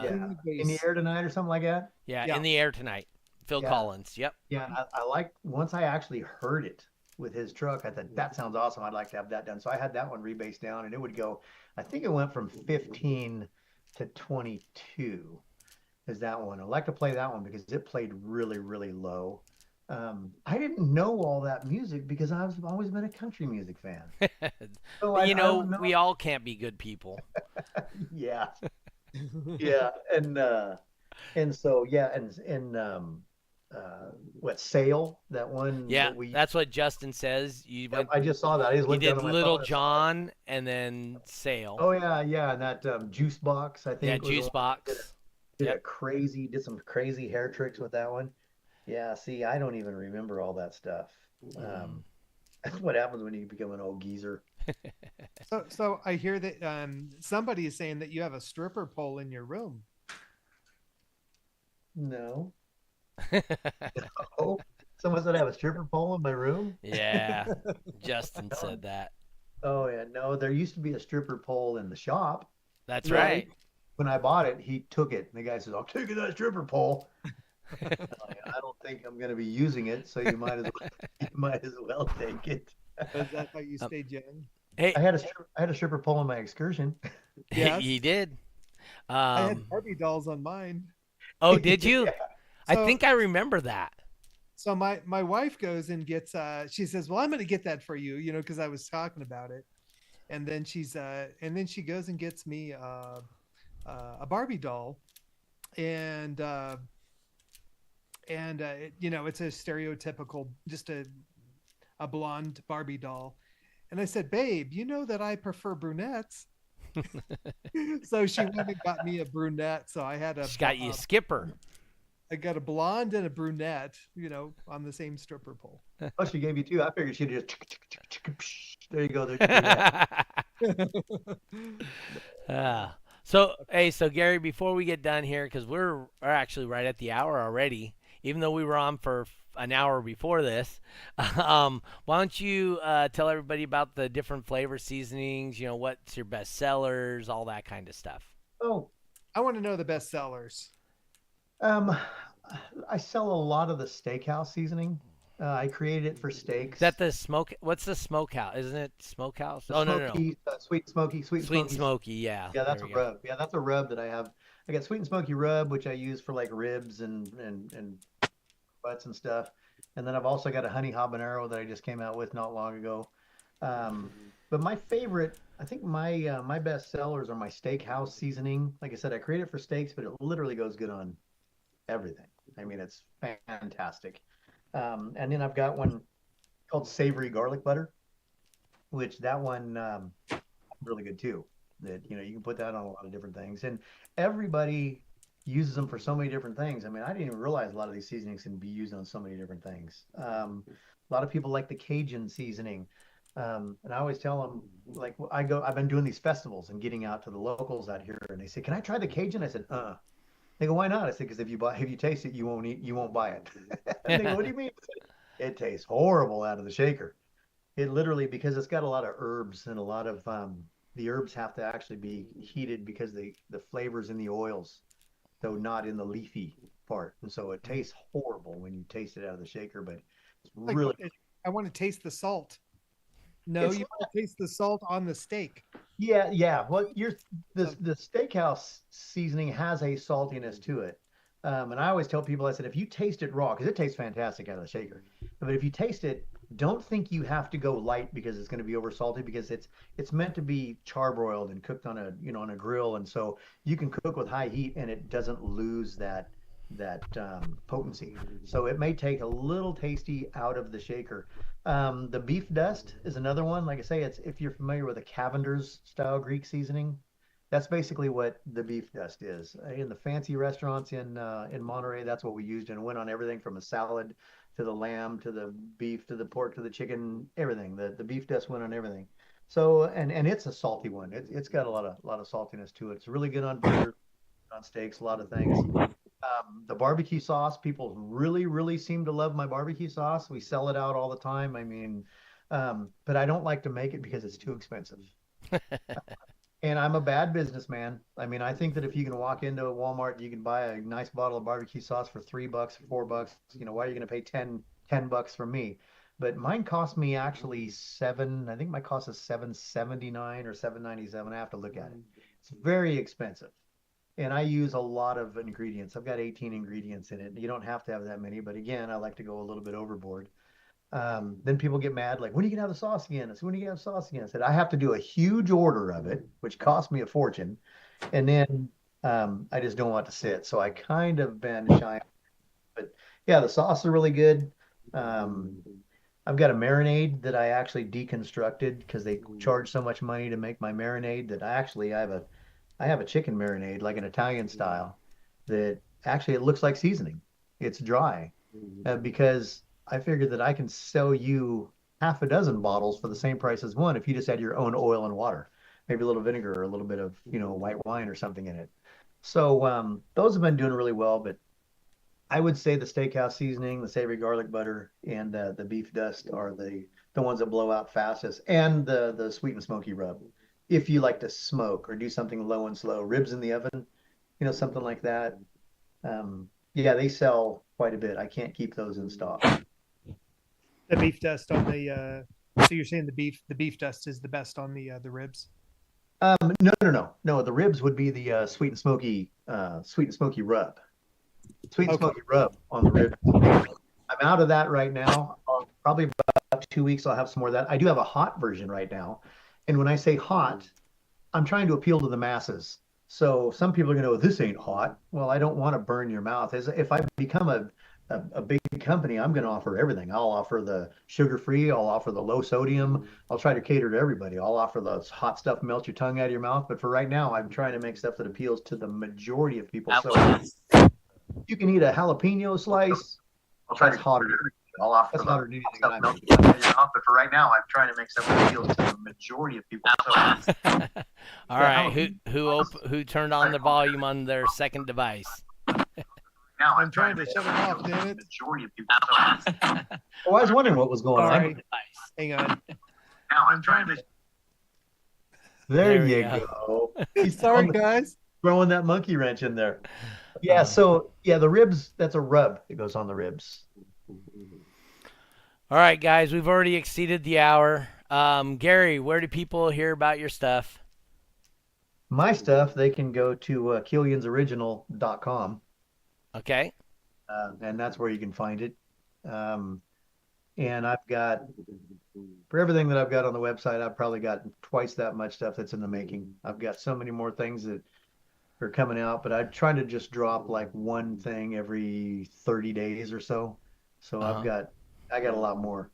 In the air tonight or something like that. Yeah, in the air tonight. Phil Collins. Yep. Yeah, I like, once I actually heard it with his truck, I thought that sounds awesome. I'd like to have that done. So I had that one rebased down, and it would go, I think it went from 15 to 22 is that one. I like to play that one because it played really, really low. I didn't know all that music because I've always been a country music fan. So I don't know. We all can't be good people. Yeah. Yeah. And so, yeah. What, Sail, that one? Yeah, that's what Justin says. I just saw that. You did Little John and then Sail. Oh yeah, and that Juice Box, I think. Yeah, Juice Box. Did some crazy hair tricks with that one. Yeah, see, I don't even remember all that stuff. That's what happens when you become an old geezer. So I hear that somebody is saying that you have a stripper pole in your room. No. No. Someone said I have a stripper pole in my room? Yeah, Justin said that. Oh, yeah. No, there used to be a stripper pole in the shop. That's right. When I bought it, he took it. And the guy says, I'm taking that stripper pole. I don't think I'm going to be using it, so you might as well take it. Is that how you stayed young? Hey, I had a stripper pole on my excursion. Yes. He did. I had Barbie dolls on mine. Oh, did you? Yeah. I think I remember that. So my wife goes and gets she says, well, I'm going to get that for you, because I was talking about it. And then she goes and gets me a Barbie doll, and it's a stereotypical, just a blonde Barbie doll. And I said, babe, you know that I prefer brunettes. So she went and got me a brunette. So I had She got you a skipper. I got a blonde and a brunette, on the same stripper pole. Oh, she gave you two. I figured she'd just there you go. So Gary, before we get done here, because we're actually right at the hour already, even though we were on for an hour before this, why don't you tell everybody about the different flavor seasonings, what's your best sellers, all that kind of stuff. Oh, I want to know the best sellers. I sell a lot of the steakhouse seasoning. I created it for steaks. Is that the smoke? What's the smokehouse? Isn't it smokehouse? No. Sweet and smoky. Yeah. Yeah, that's a rub. Yeah, that's a rub that I have. I got sweet and smoky rub, which I use for like ribs and butts and stuff. And then I've also got a honey habanero that I just came out with not long ago. But my favorite, I think my best sellers are my steakhouse seasoning. Like I said, I create it for steaks, but it literally goes good on everything. I mean, it's fantastic. And then I've got one called savory garlic butter, which that one really good too. That you can put that on a lot of different things, and everybody uses them for so many different things. I mean, I didn't even realize a lot of these seasonings can be used on so many different things. A lot of people like the Cajun seasoning. And I always tell them, like, I've been doing these festivals and getting out to the locals out here, and they say, "Can I try the Cajun?" I said, They go, "Why not?" I said, "Because if you taste it, you won't buy it." And they go, "What do you mean?" I said, "It tastes horrible out of the shaker. It literally, because it's got a lot of herbs and a lot of the herbs have to actually be heated because the flavors in the oils, though not in the leafy part, and so it tastes horrible when you taste it out of the shaker. But it's Like, really, I want to taste the salt. No, it's you want to taste the salt on the steak. Yeah, yeah. Well, So, the steakhouse seasoning has a saltiness to it. And I always tell people, I said, if you taste it raw, because it tastes fantastic out of the shaker, but if you taste it, don't think you have to go light because it's going to be over salty because it's meant to be charbroiled and cooked on a grill, and so you can cook with high heat and it doesn't lose that potency. So it may take a little tasty out of the shaker. The beef dust is another one. Like I say, it's if you're familiar with a Cavender's style Greek seasoning, that's basically what the beef dust is. In the fancy restaurants in Monterey, that's what we used and went on everything from a salad to the lamb to the beef to the pork to the chicken, everything. The beef dust went on everything. So and it's a salty one. It's got a lot of saltiness to it. It's really good on burgers, on steaks, a lot of things. The barbecue sauce, people really, really seem to love my barbecue sauce. We sell it out all the time. I mean, but I don't like to make it because it's too expensive. And I'm a bad businessman. I mean, I think that if you can walk into a Walmart, you can buy a nice bottle of barbecue sauce for $3, $4. Why are you going to pay $10 from me? But mine cost me actually I think my cost is $7.79 or $7.97. I have to look at it. It's very expensive. And I use a lot of ingredients. I've got 18 ingredients in it. You don't have to have that many, but again, I like to go a little bit overboard. Then people get mad, like, when are you gonna have the sauce again? I said, when are you gonna have sauce again? I said, I have to do a huge order of it, which cost me a fortune. And then I just don't want to sit. So I kind of been shy. But yeah, the sauce are really good. Um, I've got a marinade that I actually deconstructed because they charge so much money to make my marinade that I have a chicken marinade, like an Italian style, that actually it looks like seasoning. It's dry because I figured that I can sell you half a dozen bottles for the same price as one if you just add your own oil and water, maybe a little vinegar or a little bit of white wine or something in it. So those have been doing really well, but I would say the steakhouse seasoning, the savory garlic butter, and the beef dust are the ones that blow out fastest, and the sweet and smoky rub. If you like to smoke or do something low and slow, ribs in the oven, something like that. Yeah, they sell quite a bit. I can't keep those in stock. the beef dust on the. So you're saying the beef dust is the best on the ribs? No, no, no, no. The ribs would be the sweet and smoky rub. Sweet and Okay. smoky rub on the ribs. I'm out of that right now. Probably about 2 weeks, I'll have some more of that. I do have a hot version right now. And when I say hot, I'm trying to appeal to the masses. So some people are going to go, this ain't hot. Well, I don't want to burn your mouth. If I become a big company, I'm going to offer everything. I'll offer the sugar free. I'll offer the low sodium. I'll try to cater to everybody. I'll offer the hot stuff, melt your tongue out of your mouth. But for right now, I'm trying to make stuff that appeals to the majority of people. So you can eat a jalapeno slice. That's hotter. That's hotter than anything that I'm making. But for right now, I'm trying to make stuff that appeals to the majority of people. So, All right, who turned on the volume on their second device? now I'm trying to shut it off, damn it. Majority of people. So, well, I was wondering what was going Sorry. on. Hang on. Now I'm trying to. There you go. He's Sorry, guys. throwing that monkey wrench in there. Yeah. So yeah, the ribs. That's a rub that goes on the ribs. All right, guys, we've already exceeded the hour. Gary, where do people hear about your stuff? My stuff, they can go to killiansoriginal.com. Okay. And that's where you can find it. And I've got, for everything that I've got on the website, I've probably got twice that much stuff that's in the making. I've got so many more things that are coming out, but I try to just drop like one thing every 30 days or so. So I got a lot more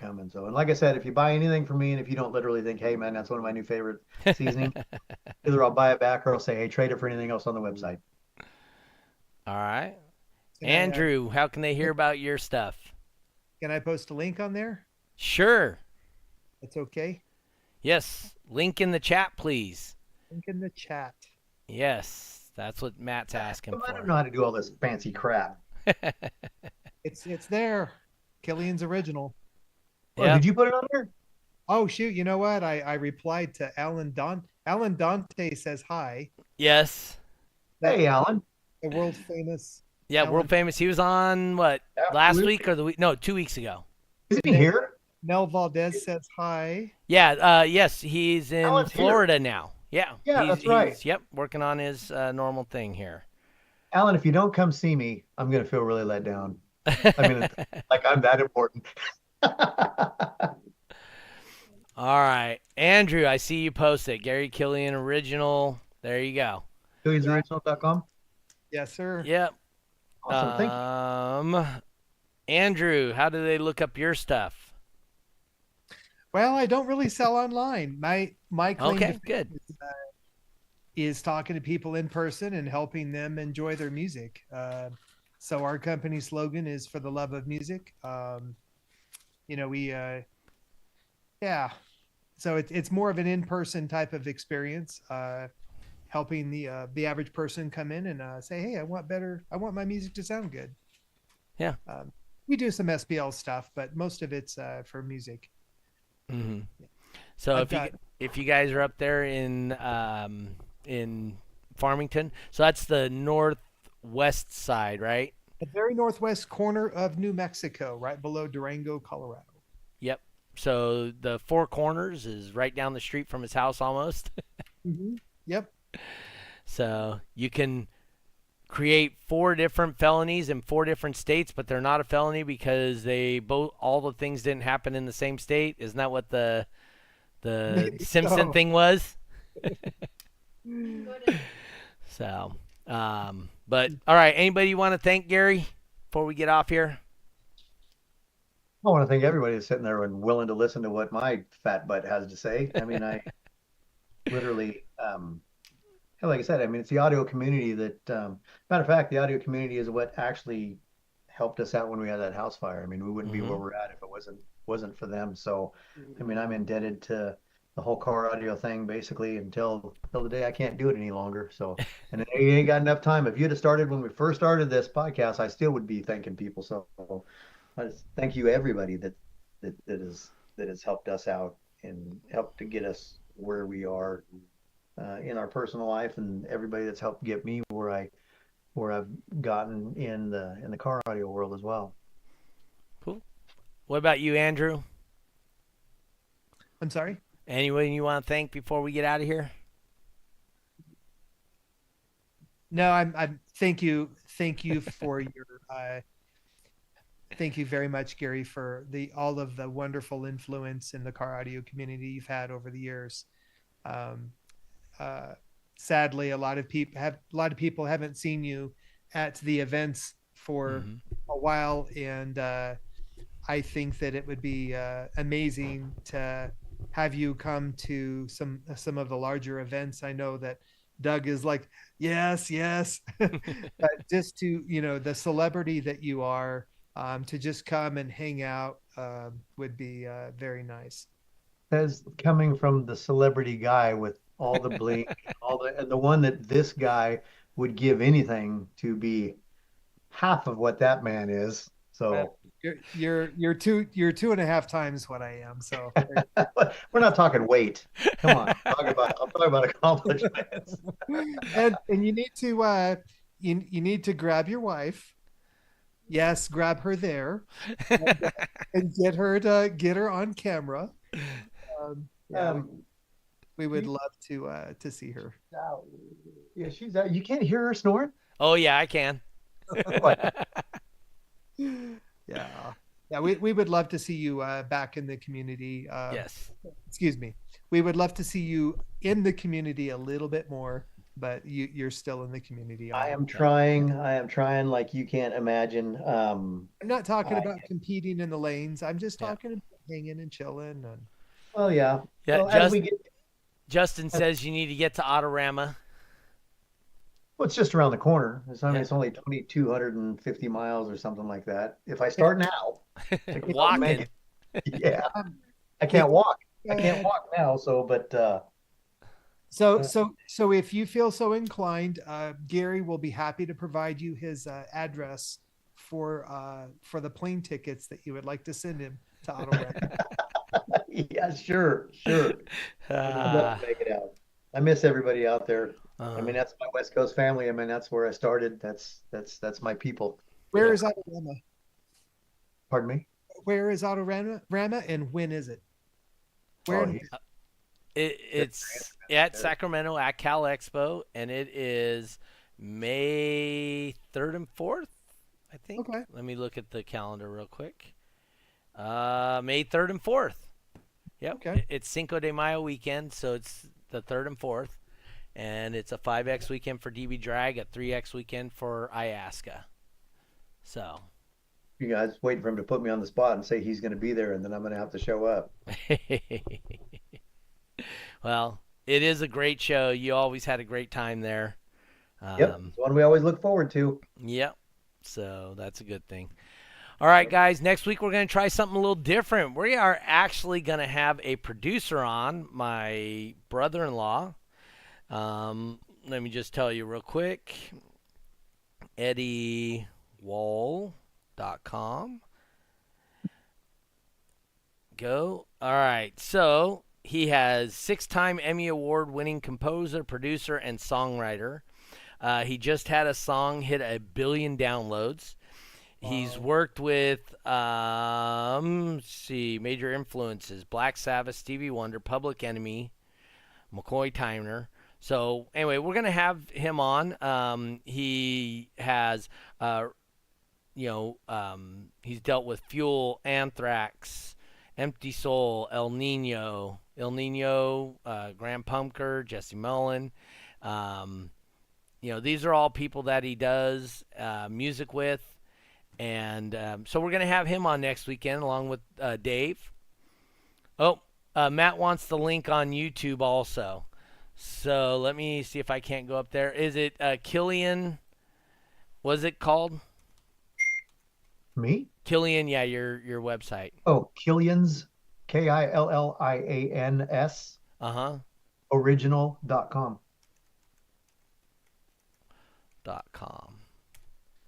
coming. So, and like I said, if you buy anything from me, and if you don't literally think, hey man, that's one of my new favorite seasonings, either I'll buy it back or I'll say, hey, trade it for anything else on the website. All right. Andrew, how can they hear about your stuff? Can I post a link on there? Sure. That's okay. Yes. Link in the chat, please. Link in the chat. Yes. That's what Matt's asking I don't for. know how to do all this fancy crap. It's there. Killian's original. Oh, Yep. did you put it on there? Oh shoot! You know what? I replied to Alan Alan Dante says hi. Yes. Hey, Alan. The world famous. Yeah, Alan. world famous. He was on what? Last Absolutely. week or the week? No, 2 weeks ago. Isn't he here? Nel Valdez says hi. Yeah, yes, he's in Alan's here. Florida now. Yeah. Yeah, that's right. He's, yep, working on his normal thing here. Alan, if you don't come see me, I'm going to feel really let down. I mean, like I'm that important. All right. Andrew, I see you posted. Gary Killian original. There you go. Killian'sOriginal.com. Yes, sir. Yep. Awesome. Thank you. Andrew, how do they look up your stuff? Well, I don't really sell online. My claim Okay, to good. is talking to people in person and helping them enjoy their music. So our company slogan is "For the love of music." Yeah. So it's more of an in-person type of experience, helping the average person come in and say, "Hey, I want my music to sound good." Yeah. We do some SPL stuff, but most of it's for music. Mm-hmm. So if you guys are up there in Farmington, so that's the northwest side, right? The very northwest corner of New Mexico, right below Durango, Colorado. Yep. So the Four Corners is right down the street from his house almost. Mm-hmm. Yep. So you can create 4 different felonies in 4 different states, but they're not a felony because all the things didn't happen in the same state. Isn't that what the Simpson thing was? So, but all right. Anybody you want to thank, Gary, before we get off here? I want to thank everybody that's sitting there and willing to listen to what my fat butt has to say. I mean, I literally, like I said, I mean, it's the audio community that, matter of fact, the audio community is what actually helped us out when we had that house fire. I mean, we wouldn't be where we're at if it wasn't for them. So, I mean, I'm indebted to the whole car audio thing basically until the day I can't do it any longer. So, and you ain't got enough time. If you'd have started when we first started this podcast, I still would be thanking people. So, I just thank you everybody that has helped us out and helped to get us where we are in our personal life, and everybody that's helped get me where I've gotten in the car audio world as well. Cool. What about you, Andrew? I'm sorry? Anyone you want to thank before we get out of here? No, I'm thank you for your thank you very much, Gary, for all of the wonderful influence in the car audio community you've had over the years. Sadly, a lot of people haven't seen you at the events for a while, and I think that it would be amazing to have you come to some of the larger events. I know that Doug is like, yes, but just to, the celebrity that you are, to just come and hang out would be very nice. As coming from the celebrity guy with all the bling, and the one that this guy would give anything to be half of what that man is. So you're 2.5 times what I am. So we're not talking weight. Come on, I'm talking about accomplishments. and you need to you need to grab your wife. Yes, grab her there, and get her on camera. We would love to see her. Yeah, she's out. You can't hear her snoring? Oh yeah, I can. Yeah. We would love to see you back in the community. Yes. Excuse me. We would love to see you in the community a little bit more, but you're still in the community. I am trying like you can't imagine. I'm not talking about competing in the lanes. I'm just talking about hanging and chilling. Well, yeah. Yeah. Well, Justin says you need to get to Autorama. Well, it's just around the corner. It's only 2,250 miles or something like that. If I start now, walking. yeah, I can't walk. I can't walk now, So if you feel so inclined, Gary will be happy to provide you his address for the plane tickets that you would like to send him to Autorama. yeah, sure. I'd love to make it out. I miss everybody out there. I mean, that's my West Coast family. I mean, that's where I started. That's my people. Where is Autorama? Pardon me? Where is Autorama, and when is it? Where? It's at Sacramento at Cal Expo, and it is May 3rd and 4th, I think. Okay. Let me look at the calendar real quick. May 3rd and 4th. Yep. Okay. It's Cinco de Mayo weekend, so it's the 3rd and 4th. And it's a 5X weekend for DB Drag, a 3X weekend for IASCA. So. You guys waiting for him to put me on the spot and say he's going to be there, and then I'm going to have to show up. Well, it is a great show. You always had a great time there. Yep, it's one we always look forward to. Yep. So that's a good thing. All right, guys, next week we're going to try something a little different. We are actually going to have a producer on, my brother-in-law. Let me just tell you real quick. EddieWall.com. Go. All right, so he has 6-time Emmy Award-winning composer, producer, and songwriter. He just had a song hit 1 billion downloads. Wow. He's worked with, major influences: Black Sabbath, Stevie Wonder, Public Enemy, McCoy Tyner. So anyway, we're gonna have him on. He has, he's dealt with Fuel, Anthrax, Empty Soul, El Nino, Graham Pumpker, Jesse Mullen. These are all people that he does music with. And so we're going to have him on next weekend along with Dave. Matt wants the link on YouTube also. So let me see if I can't go up there. Is it Killian? Was it called? Me? Killian, yeah, your website. Oh, Killian's, Killians. Original.com.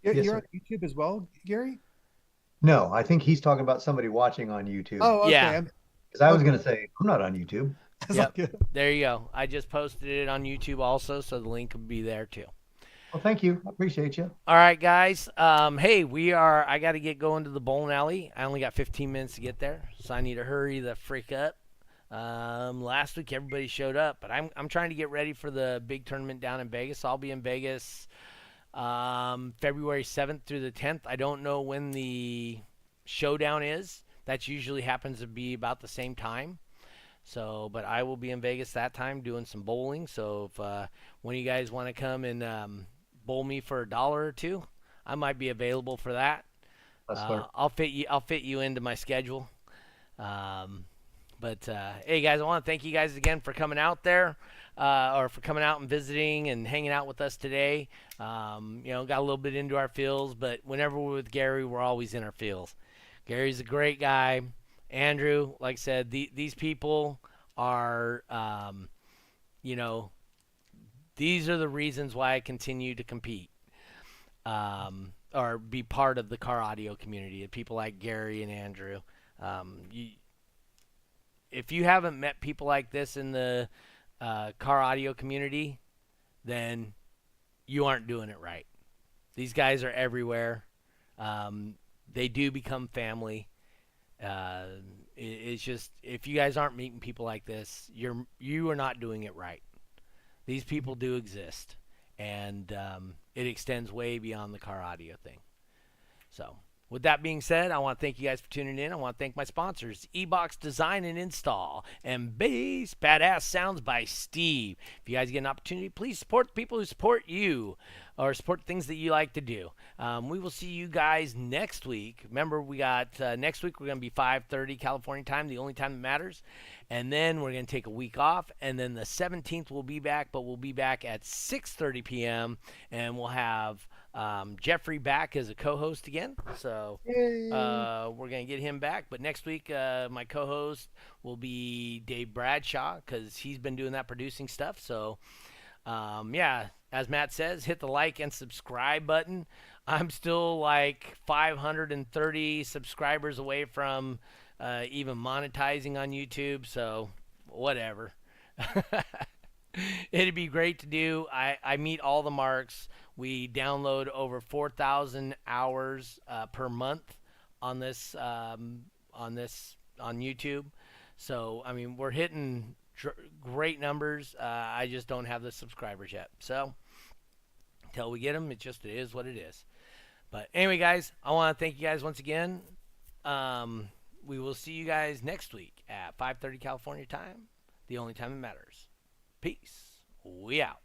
You're on YouTube as well, Gary? No, I think he's talking about somebody watching on YouTube. Oh, okay. Yeah. Because I was going to say, I'm not on YouTube. Yep. There you go. I just posted it on YouTube also, so the link will be there too. Well, thank you. I appreciate you. All right, guys. Hey, I got to get going to the bowling alley. I only got 15 minutes to get there, so I need to hurry the freak up. Last week everybody showed up, but I'm trying to get ready for the big tournament down in Vegas. I'll be in Vegas February 7th through the 10th. I don't know when the showdown is. That usually happens to be about the same time. So, but I will be in Vegas that time doing some bowling. So if when you guys want to come and bowl me for $1 or $2, I might be available for that. I'll fit you into my schedule. But hey guys, I want to thank you guys again for coming out there, or for coming out and visiting and hanging out with us today. Got a little bit into our fields, but whenever we're with Gary, we're always in our fields. Gary's a great guy. Andrew, like I said, these people are, these are the reasons why I continue to compete, or be part of the car audio community. People like Gary and Andrew. If you haven't met people like this in the car audio community, then you aren't doing it right. These guys are everywhere. They do become family. It's just, if you guys aren't meeting people like this, you are not doing it right. These people do exist, and it extends way beyond the car audio thing. So, with that being said, I want to thank you guys for tuning in. I want to thank my sponsors, eBox Design and Install, and Bass Badass Sounds by Steve. If you guys get an opportunity, please support the people who support you. or support things that you like to do. We will see you guys next week. Remember, we got next week we're going to be 5:30 California time, the only time that matters. And then we're going to take a week off. And then the 17th we'll be back, but we'll be back at 6:30 p.m. And we'll have Jeffrey back as a co-host again. So we're going to get him back. But next week, my co-host will be Dave Bradshaw because he's been doing that producing stuff. So, yeah, as Matt says, hit the like and subscribe button. I'm still like 530 subscribers away from even monetizing on YouTube. So, whatever. It'd be great to do. I meet all the marks. We download over 4,000 hours per month on this on YouTube. So I mean, we're hitting great numbers. I just don't have the subscribers yet. So until we get them, it is what it is. But anyway, guys, I want to thank you guys once again. We will see you guys next week at 5:30 California time, the only time that matters. Peace. We out.